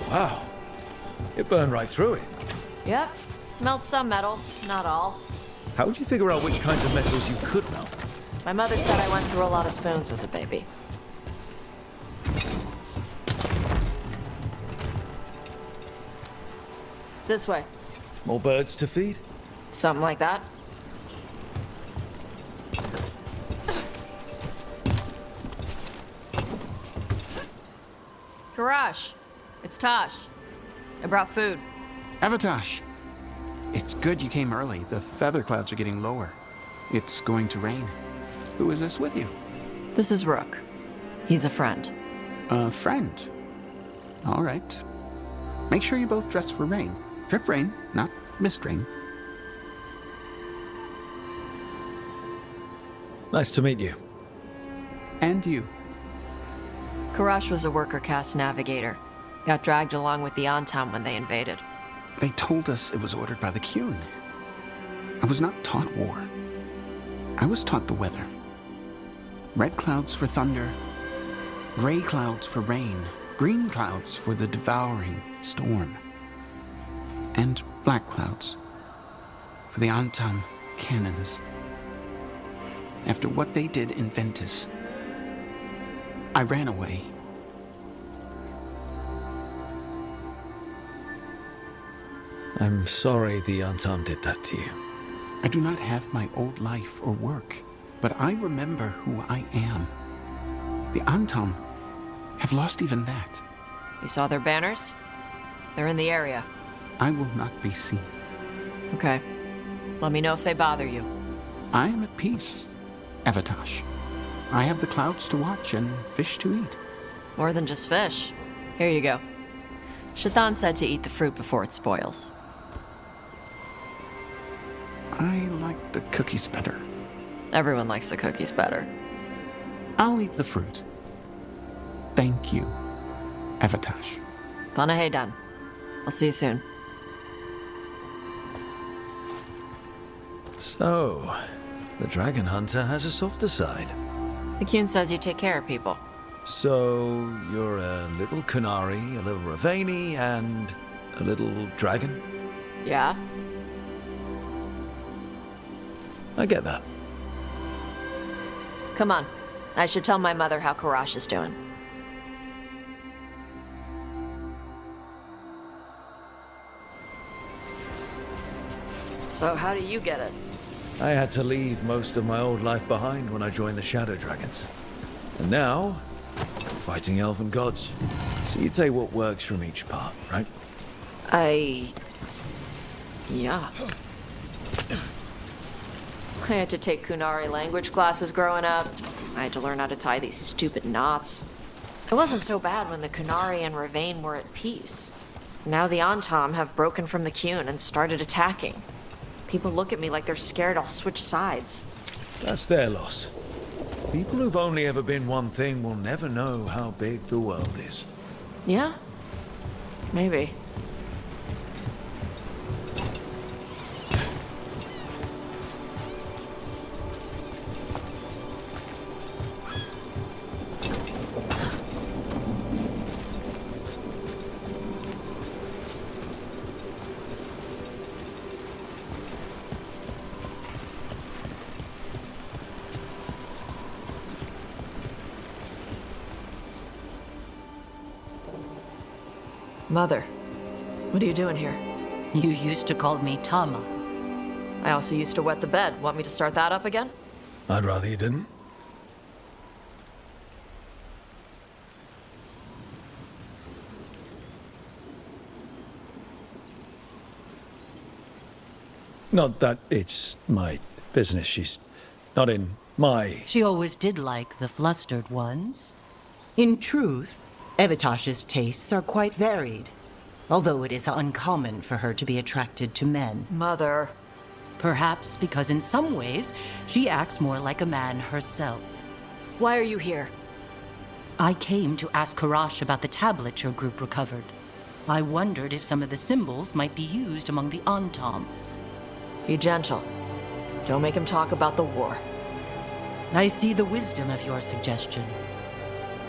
Wow. It burned right through it. Yep. Melts some metals, not all. How would you figure out which kinds of metals you could melt? My mother said I went through a lot of spoons as a baby. This way. More birds to feed? Something like that. Karash, it's Tosh. I brought food. Avatosh. It's good you came early. The feather clouds are getting lower. It's going to rain. Who is this with you? This is Rook. He's a friend. A friend? All right. Make sure you both dress for rain. Drip rain, not mist rain. Nice to meet you. And you. Karash was a worker caste navigator. Got dragged along with the Antam when they invaded. They told us it was ordered by the Qun. I was not taught war. I was taught the weather. Red clouds for thunder, gray clouds for rain, green clouds for the devouring storm, and black clouds for the Antam cannons. After what they did in Ventus, I ran away. I'm sorry the Antam did that to you. I do not have my old life or work, but I remember who I am. The Antam have lost even that. You saw their banners? They're in the area. I will not be seen. Okay. Let me know if they bother you. I am at peace, Avatosh. I have the clouds to watch and fish to eat. More than just fish. Here you go. Shathan said to eat the fruit before it spoils. I like the cookies better. Everyone likes the cookies better. I'll eat the fruit. Thank you, Avatosh. Panahedan. I'll see you soon. So, the Dragon Hunter has a softer side. The Qun says you take care of people. So, you're a little Qunari, a little Ravani, and a little dragon? Yeah? I get that. Come on. I should tell my mother how Karash is doing. So how do you get it? I had to leave most of my old life behind when I joined the Shadow Dragons. And now, I'm fighting elven gods. So you take what works from each part, right? Yeah. I had to take Qunari language classes growing up. I had to learn how to tie these stupid knots. It wasn't so bad when the Qunari and Ravane were at peace. Now the Antam have broken from the Qun and started attacking. People look at me like they're scared I'll switch sides. That's their loss. People who've only ever been one thing will never know how big the world is. Yeah? Maybe. Mother, what are you doing here? You used to call me Tama. I also used to wet the bed. Want me to start that up again? I'd rather you didn't. Not that it's my business. She's not in my... She always did like the flustered ones. In truth, Avatosh's tastes are quite varied, although it is uncommon for her to be attracted to men. Mother. Perhaps because in some ways, she acts more like a man herself. Why are you here? I came to ask Karash about the tablet your group recovered. I wondered if some of the symbols might be used among the Antam. Be gentle. Don't make him talk about the war. I see the wisdom of your suggestion.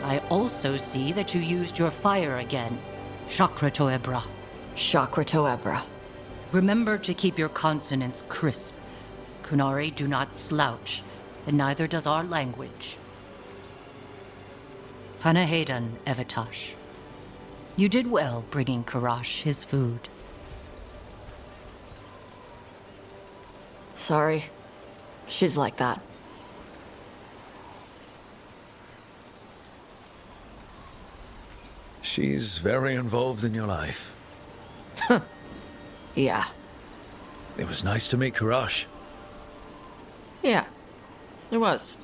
I also see that you used your fire again, Chakra Toebra. Chakra Toebra. Remember to keep your consonants crisp. Qunari do not slouch, and neither does our language. Panahedan, Avatosh. You did well bringing Karash his food. Sorry. She's like that. She's very involved in your life. Yeah. It was nice to meet Karash. Yeah. It was.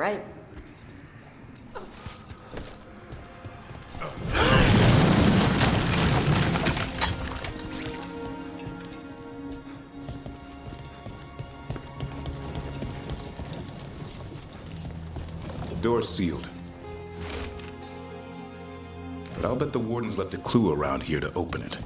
right. The door's sealed. But I'll bet the warden's left a clue around here to open it.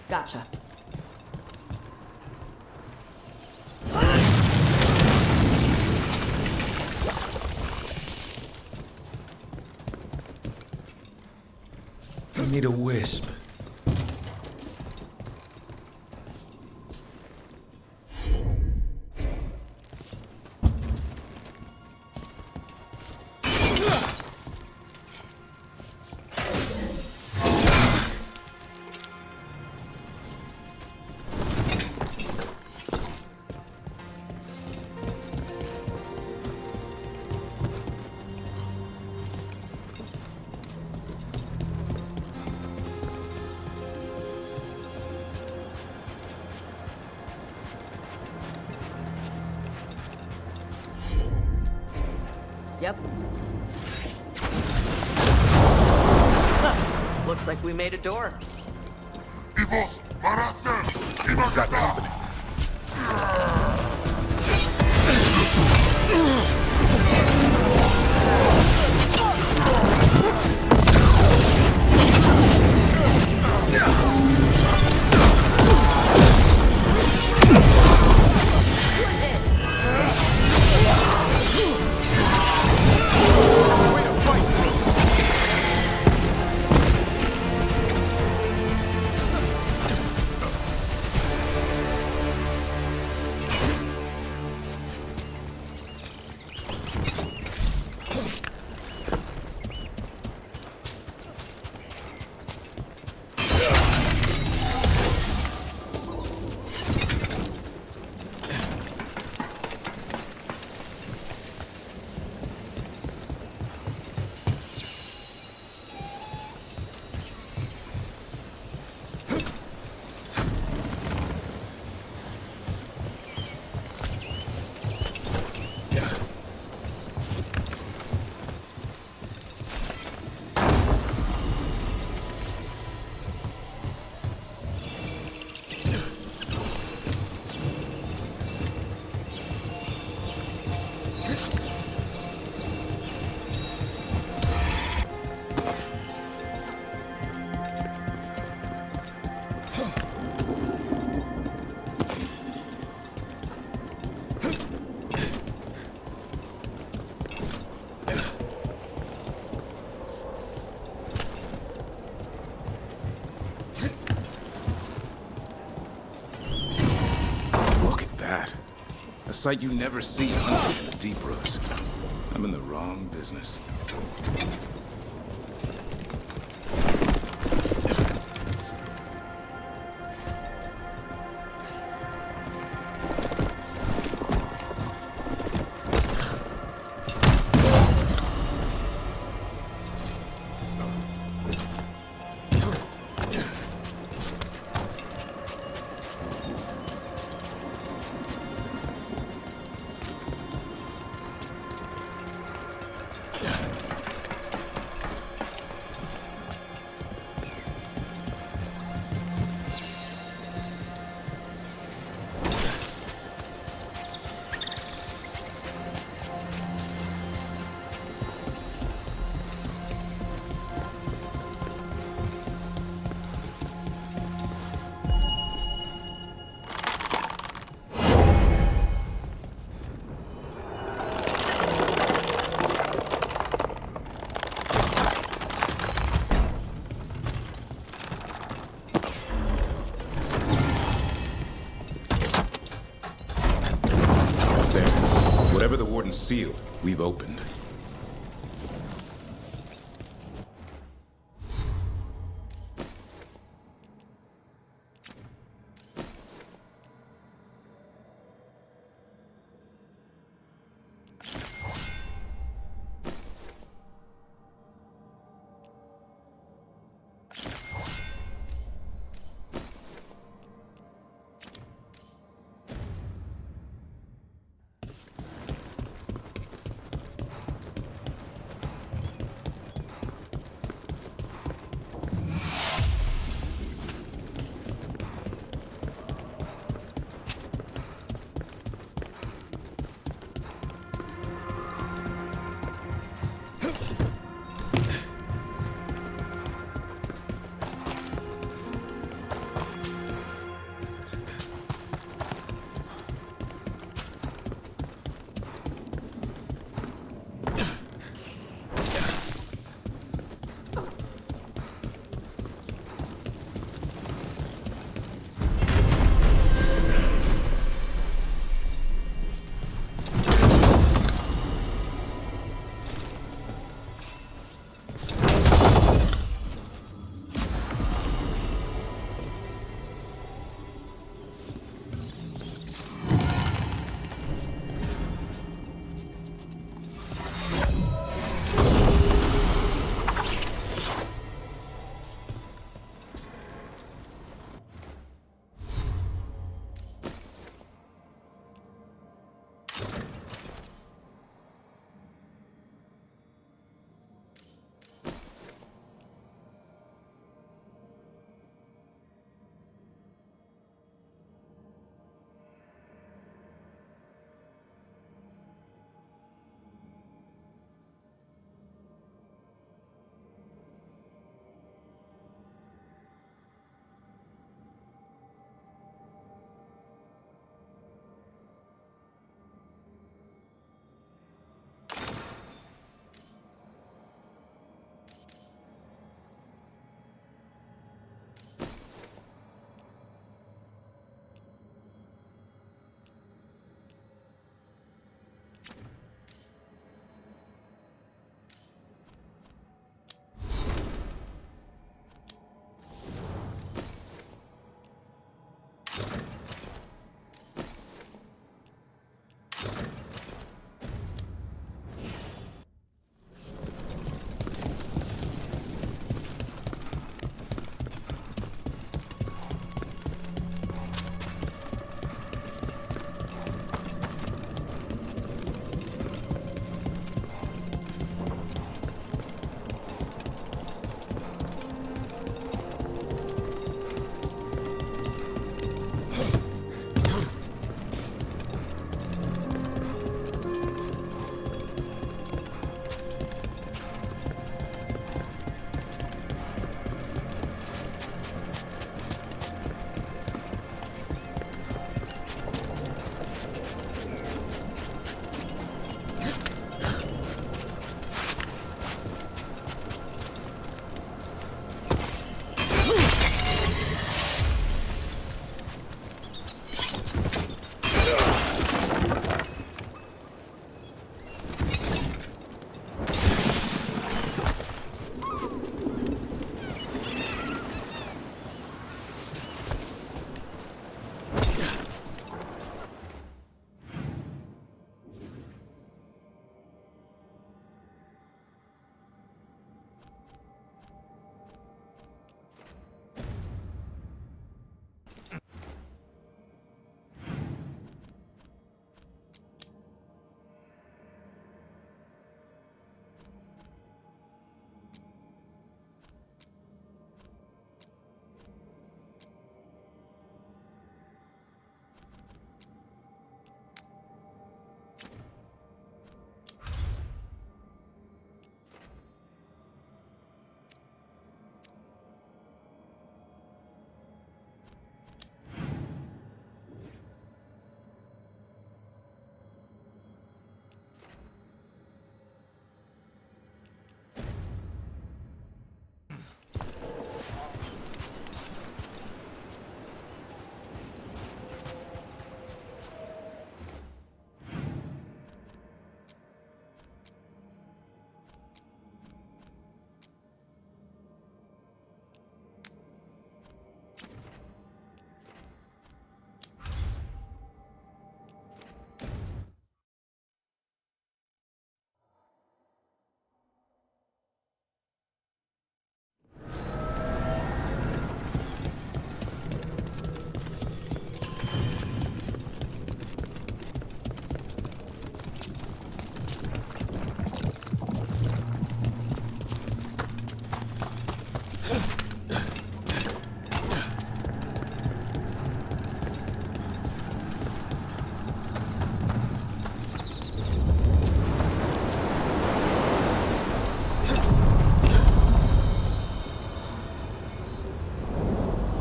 Gotcha. I need a wisp. Yep. Huh. Looks like we made a door. Got company. sight you never see hunting in the deep roast. I'm in the wrong business. Whatever the warden sealed, we've opened.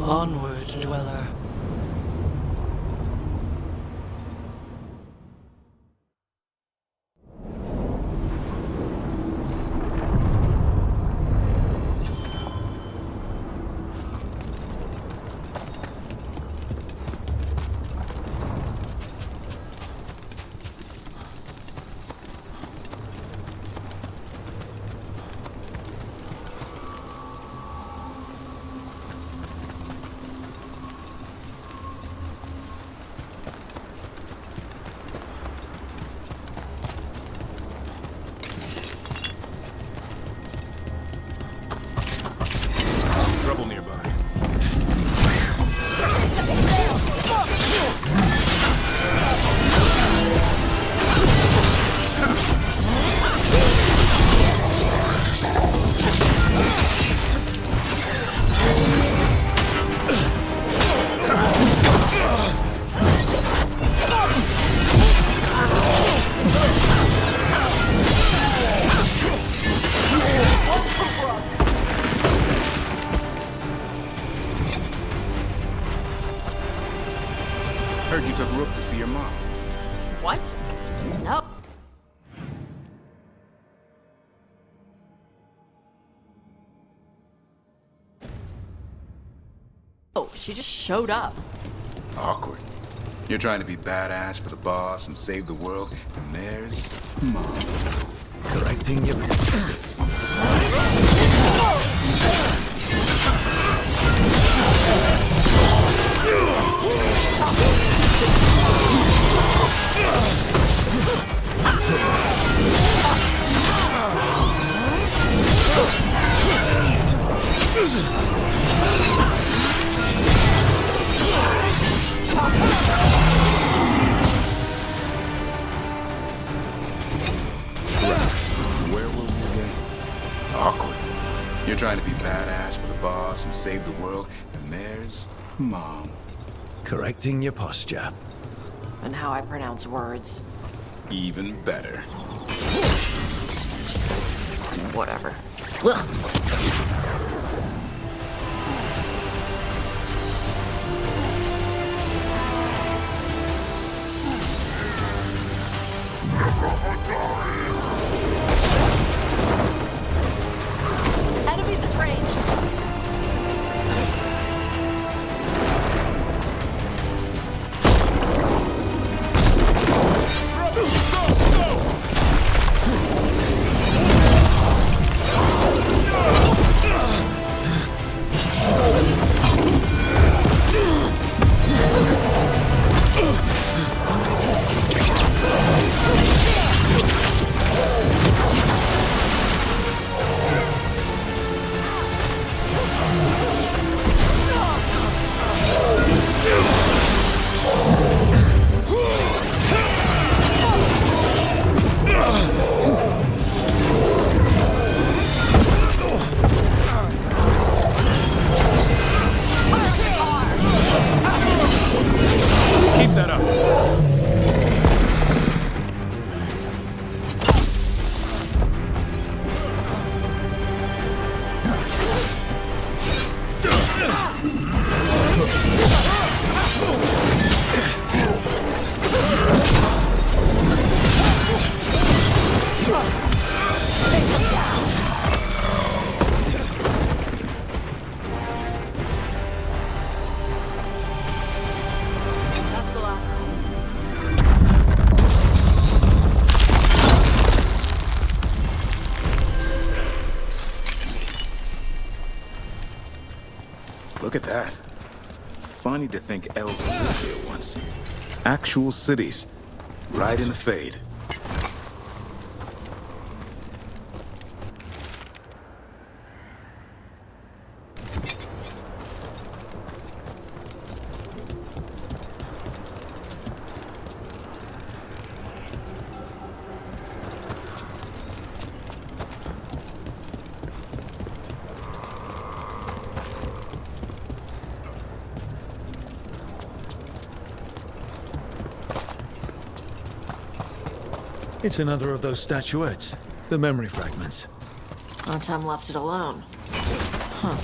Onward, dweller. Trouble nearby. Heard you took Rook to see your mom. What? No. Oh, she just showed up. Awkward. You're trying to be badass for the boss and save the world, and there's Mom. Correcting you. Where will we begin? Awkward. You're trying to be badass for the boss and save the world, and there's Mom. Correcting your posture. And how I pronounce words. Even better. Whatever. Enemies at range. Keep that up. That's the last one. Look at that. Funny to think elves lived here once. Actual cities. Right in the Fade. It's another of those statuettes. The memory fragments. Autumn left it alone. Huh.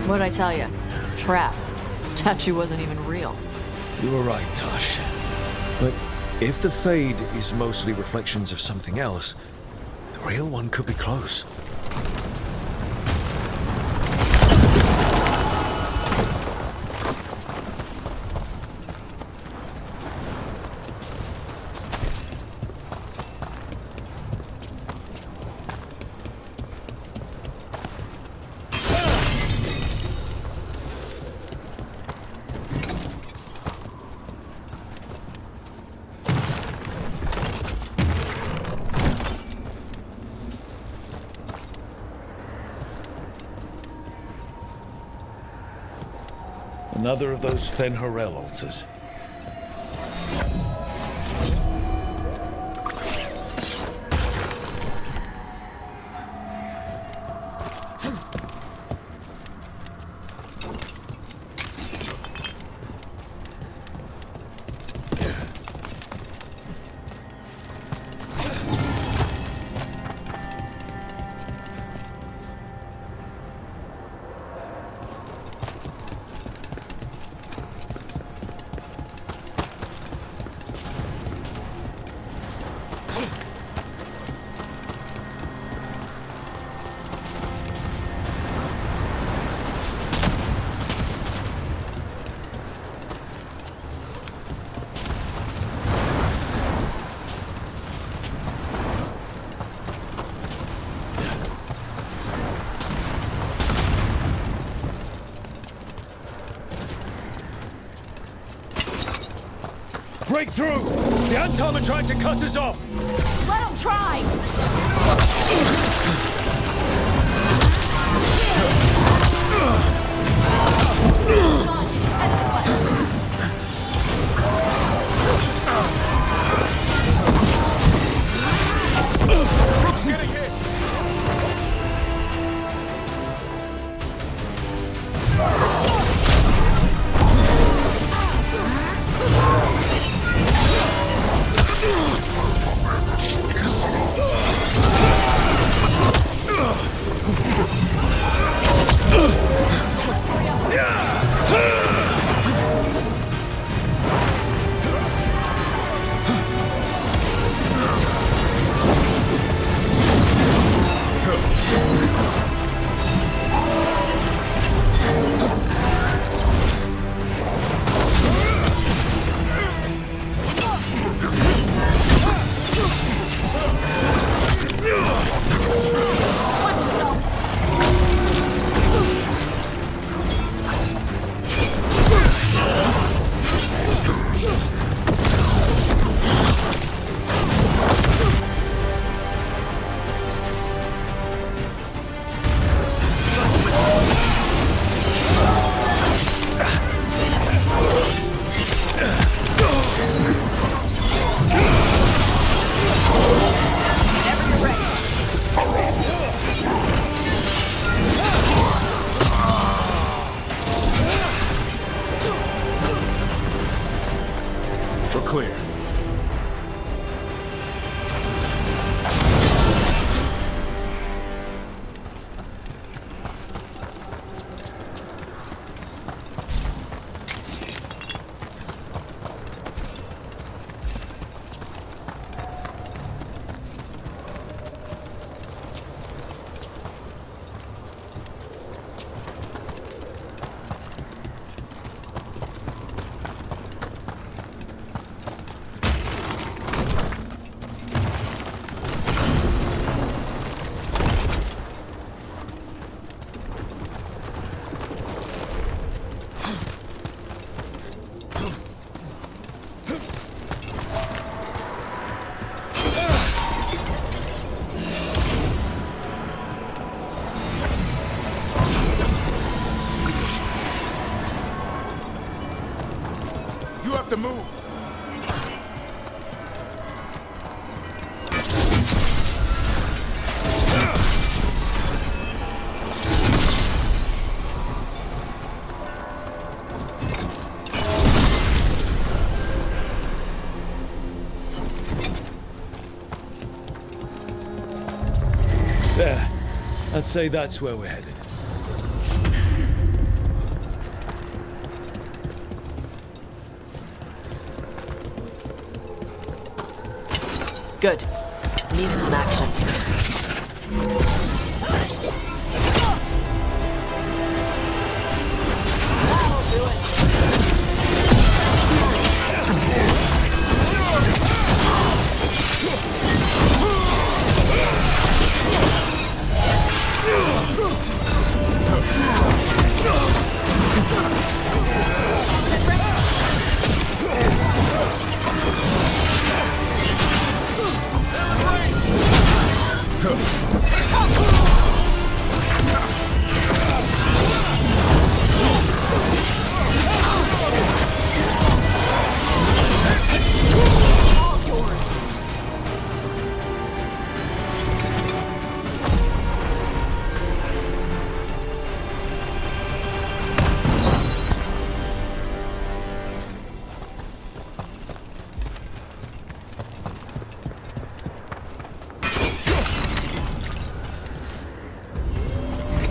What'd I tell you? Trap. Statue wasn't even real. You were right, Tosh. But if the Fade is mostly reflections of something else, the real one could be close. Another of those Fen'Harel altars. Break through! The Antom are trying to cut us off! Let them try! Rook's getting hit! have to move. There. I'd say that's where we're headed. Good. Needed some action. That'll do it.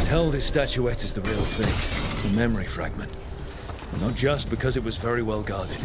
Tell this statuette is the real thing. A memory fragment. Not just because it was very well guarded.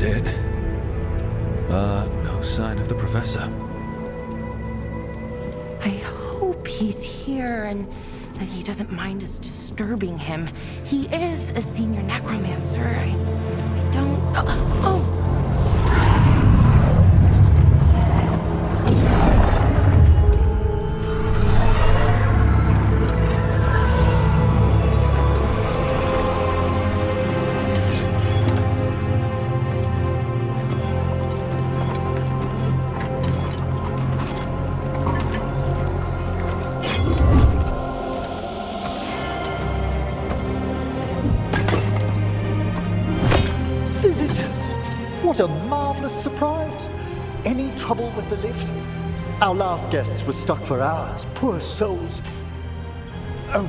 It. But no sign of the professor. I hope he's here and that he doesn't mind us disturbing him. He is a senior necromancer. I don't... Oh! What a marvelous surprise! Any trouble with the lift? Our last guests were stuck for hours. Poor souls. Oh.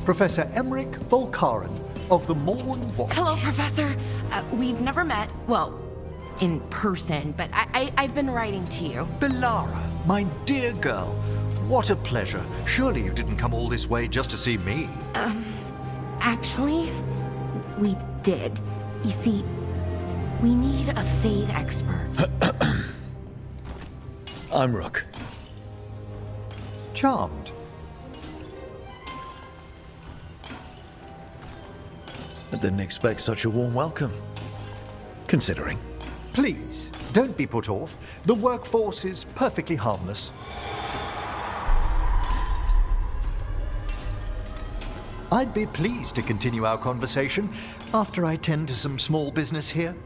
Professor Emmerich Volkaren of the Morn Watch. Hello, Professor. We've never met. Well, in person, but I've been writing to you. Belara, my dear girl. What a pleasure. Surely you didn't come all this way just to see me. Actually, we did. You see, we need a Fade expert. I'm Rook. Charmed. I didn't expect such a warm welcome. Considering. Please, don't be put off. The workforce is perfectly harmless. I'd be pleased to continue our conversation after I tend to some small business here.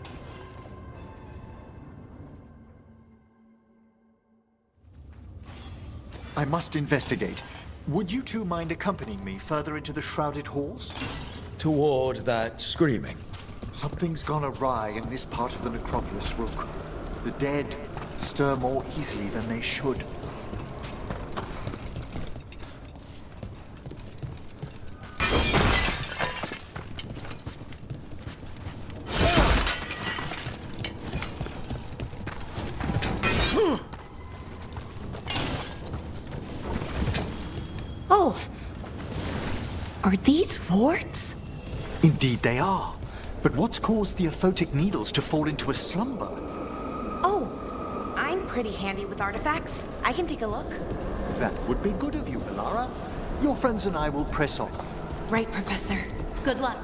I must investigate. Would you two mind accompanying me further into the shrouded halls? Toward that screaming. Something's gone awry in this part of the necropolis, Rook. The dead stir more easily than they should. Oh, are these warts? Indeed they are. But what's caused the aphotic needles to fall into a slumber? Oh, I'm pretty handy with artifacts. I can take a look. That would be good of you, Belara. Your friends and I will press on. Right, Professor. Good luck.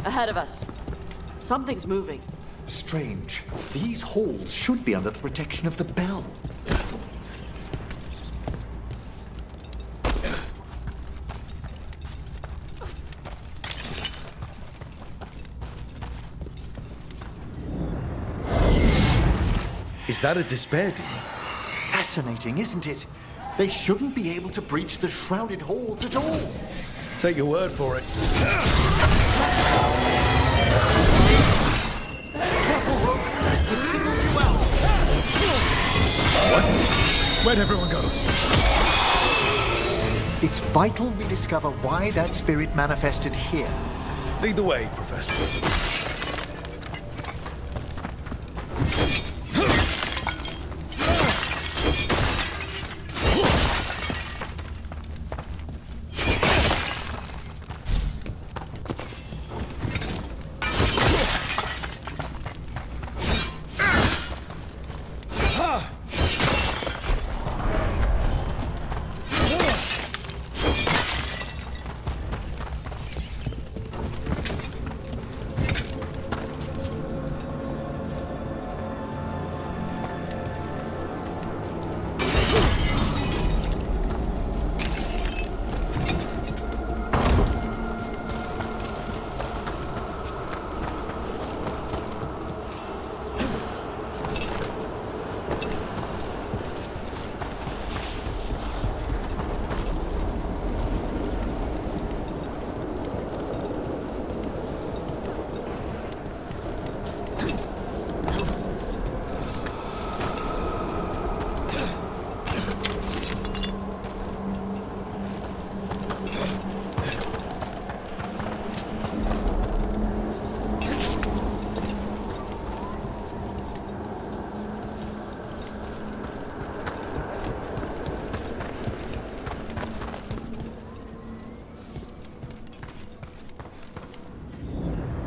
Ahead of us. Something's moving. Strange. These halls should be under the protection of the bell. Is that a despair demon? Fascinating, isn't it? They shouldn't be able to breach the shrouded halls at all. Take your word for it. Careful, Rook. It signaled you out. What? Where'd everyone go? It's vital we discover why that spirit manifested here. Lead the way, Professor.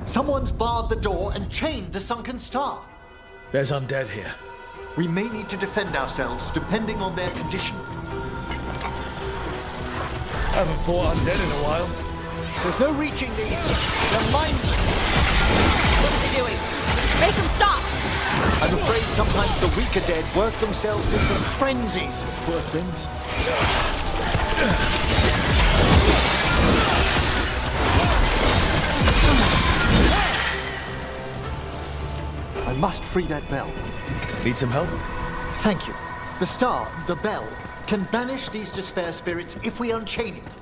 Someone's barred the door and chained the sunken star. There's undead here. We may need to defend ourselves depending on their condition. Haven't fought undead in a while. There's no reaching these. They're mindless. What are they doing? Make them stop! I'm afraid sometimes the weaker dead work themselves into frenzies. Poor things. I must free that bell. Need some help? Thank you. The star, the bell, can banish these despair spirits if we unchain it.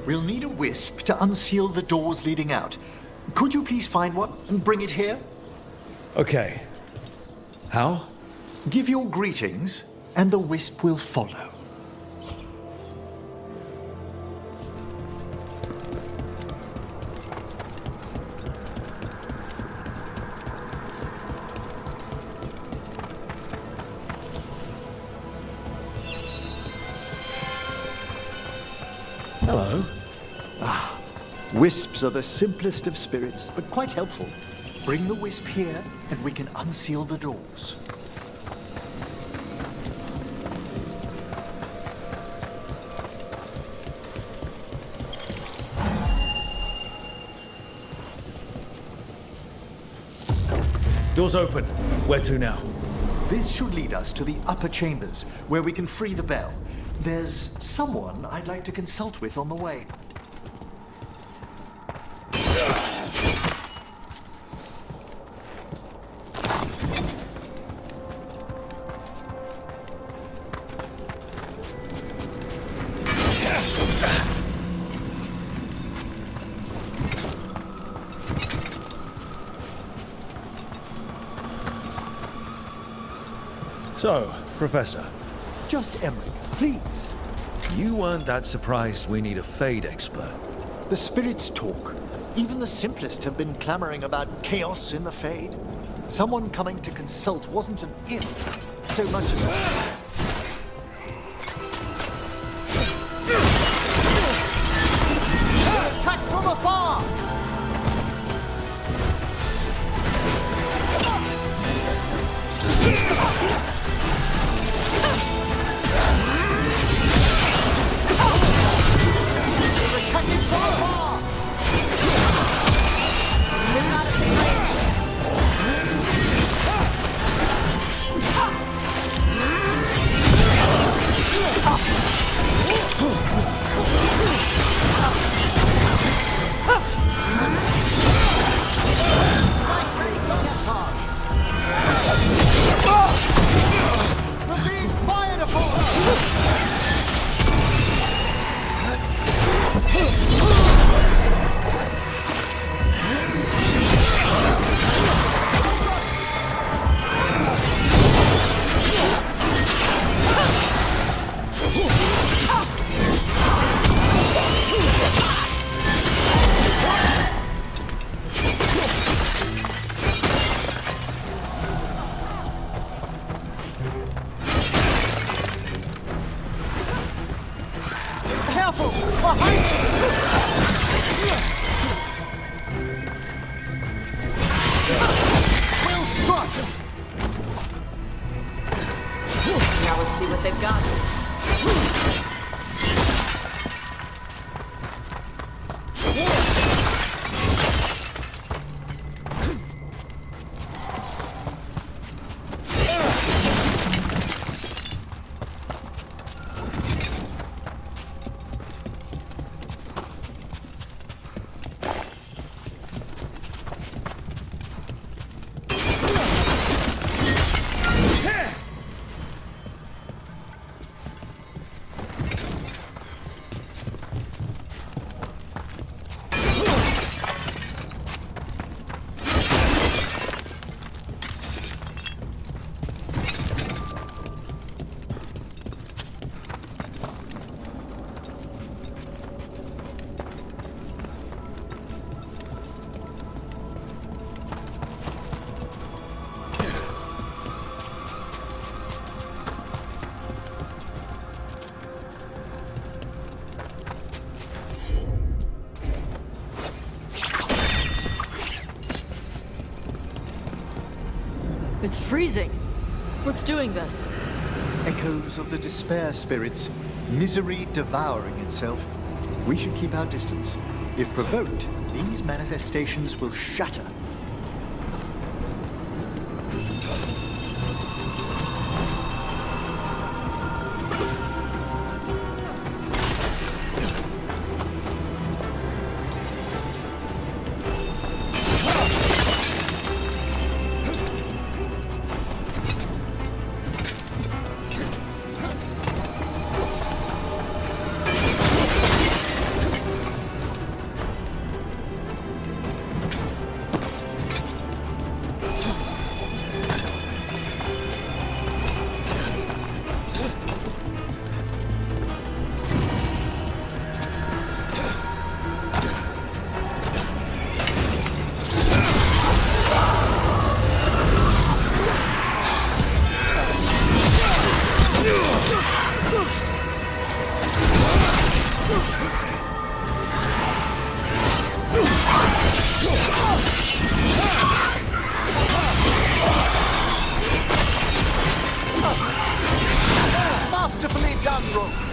We'll need a wisp to unseal the doors leading out. Could you please find one and bring it here? Okay. How? Give your greetings, and the wisp will follow. Hello. Wisps are the simplest of spirits, but quite helpful. Bring the wisp here, and we can unseal the doors. Doors open. Where to now? This should lead us to the upper chambers, where we can free the bell. There's someone I'd like to consult with on the way. So, Professor. Just Emmerich, please. You weren't that surprised we need a Fade expert. The spirits talk. Even the simplest have been clamoring about chaos in the Fade. Someone coming to consult wasn't an if, so much as a... Attack from afar! It's freezing. What's doing this? Echoes of the despair spirits, misery devouring itself. We should keep our distance. If provoked, these manifestations will shatter. Masterfully done, Rook.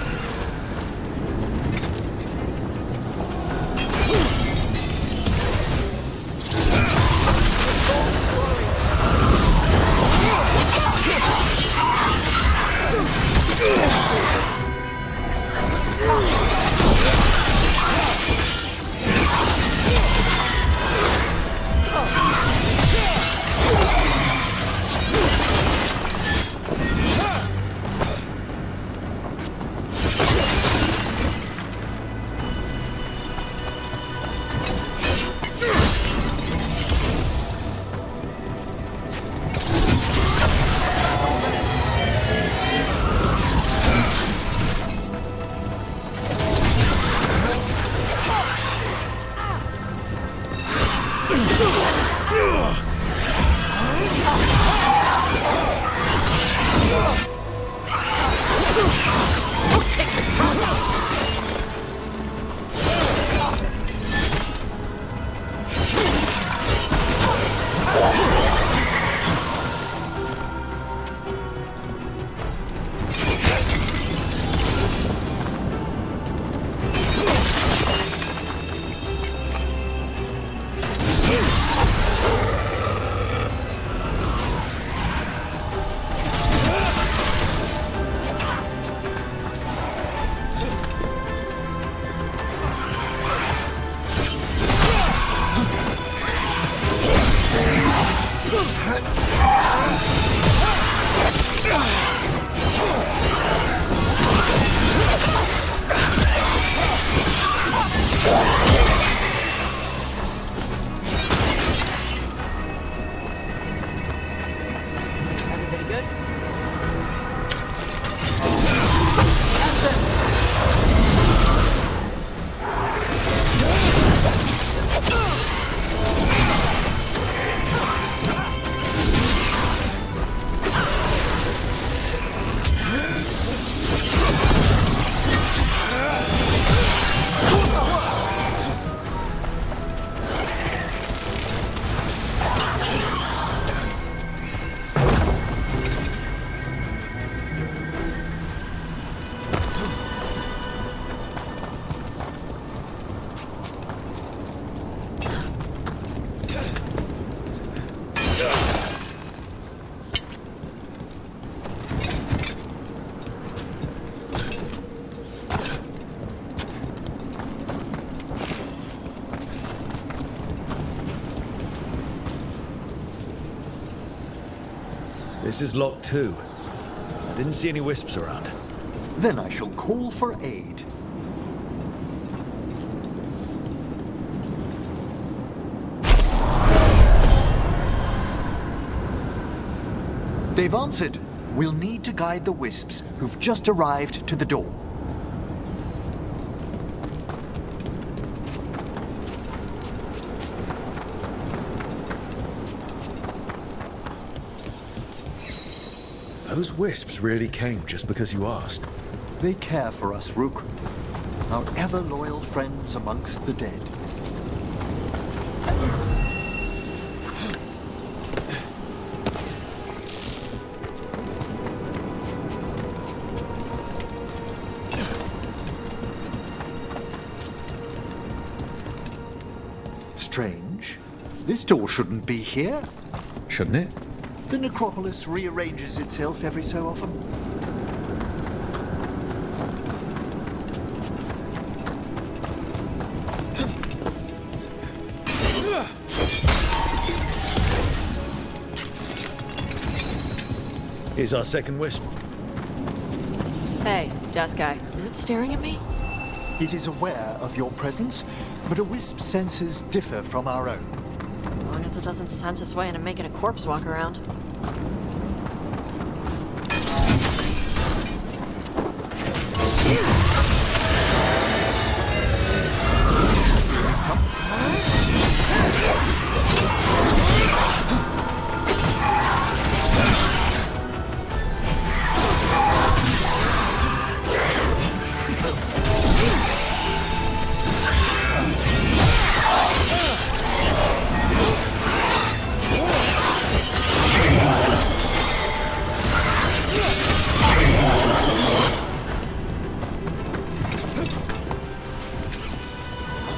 This is lock 2. I didn't see any wisps around. Then I shall call for aid. They've answered. We'll need to guide the wisps who've just arrived to the door. Those wisps really came just because you asked. They care for us, Rook. Our ever-loyal friends amongst the dead. Strange. This door shouldn't be here. Shouldn't it? The necropolis rearranges itself every so often. Here's our second wisp. Hey, desk guy. Is it staring at me? It is aware of your presence, but a wisp's senses differ from our own. As long as it doesn't sense its way into making a corpse walk around.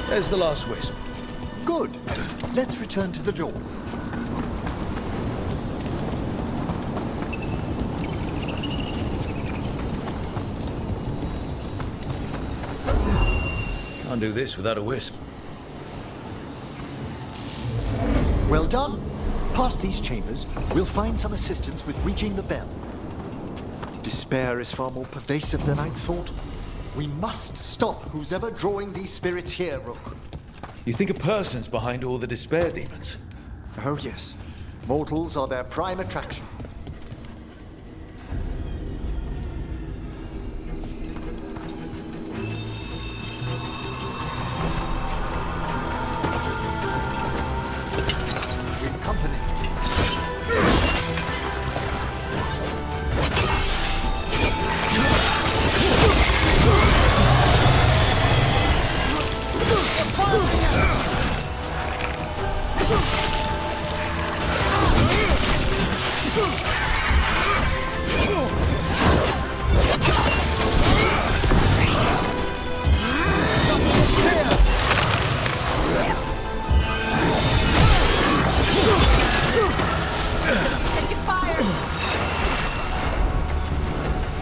There's the last wisp. Good. Let's return to the door. Can't do this without a wisp. Well done. Past these chambers, we'll find some assistance with reaching the bell. Despair is far more pervasive than I'd thought. We must stop who's ever drawing these spirits here, Rook. You think a person's behind all the despair demons? Oh yes. Mortals are their prime attraction. We've company.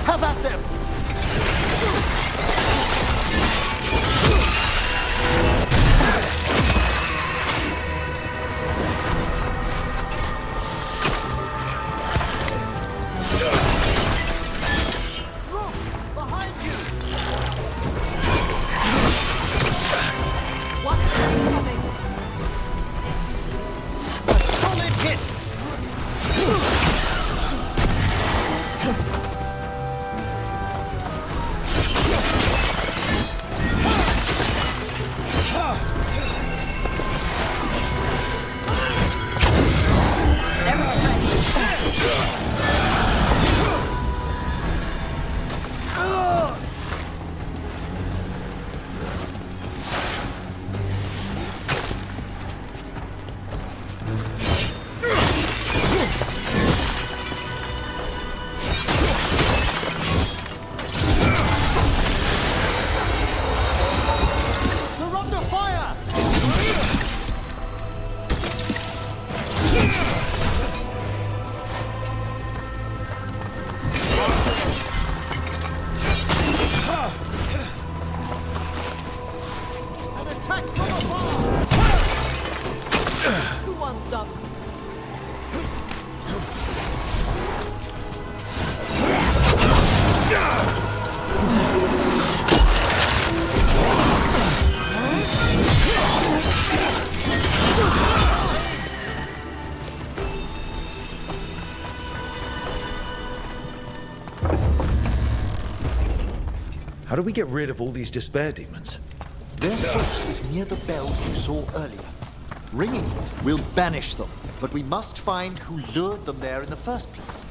Have at them! How do we get rid of all these despair demons? Their source is near the bell you saw earlier. Ringing it will banish them, but we must find who lured them there in the first place.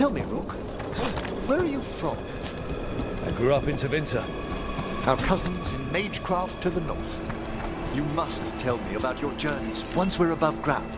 Tell me, Rook, where are you from? I grew up in Tevinter. Our cousins in Magecraft to the north. You must tell me about your journeys once we're above ground.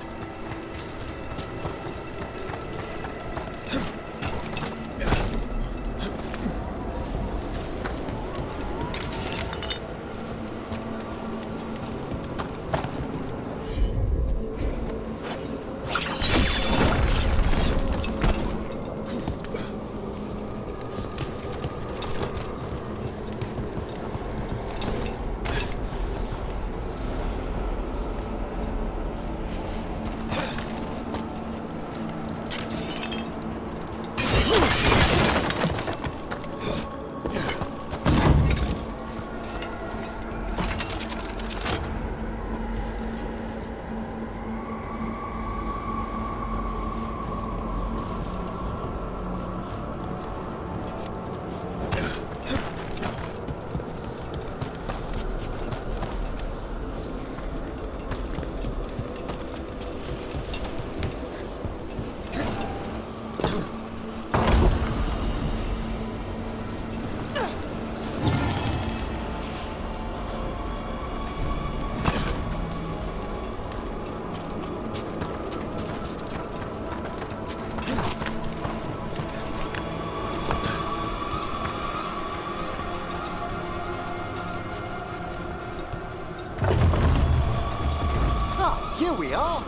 Here we are.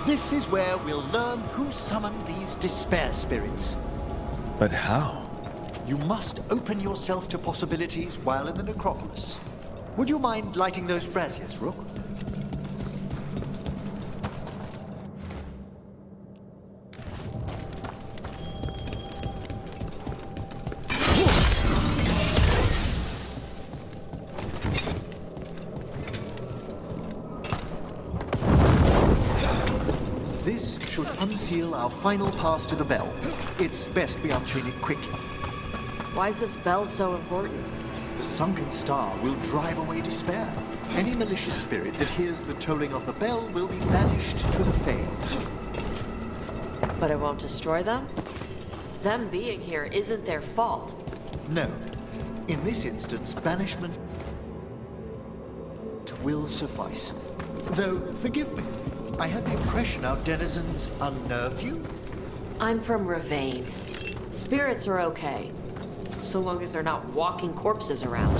This is where we'll learn who summoned these despair spirits. But how? You must open yourself to possibilities while in the necropolis. Would you mind lighting those braziers, Rook? Unseal our final pass to the bell. It's best we unchain it quickly. Why is this bell so important? The sunken star will drive away despair. Any malicious spirit that hears the tolling of the bell will be banished to the Fae. But it won't destroy them? Them being here isn't their fault. No. In this instance, banishment will suffice. Though, forgive me, I had the impression our denizens unnerved you? I'm from Ravane. Spirits are okay, so long as they're not walking corpses around.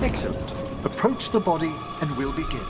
Excellent. Approach the body and we'll begin.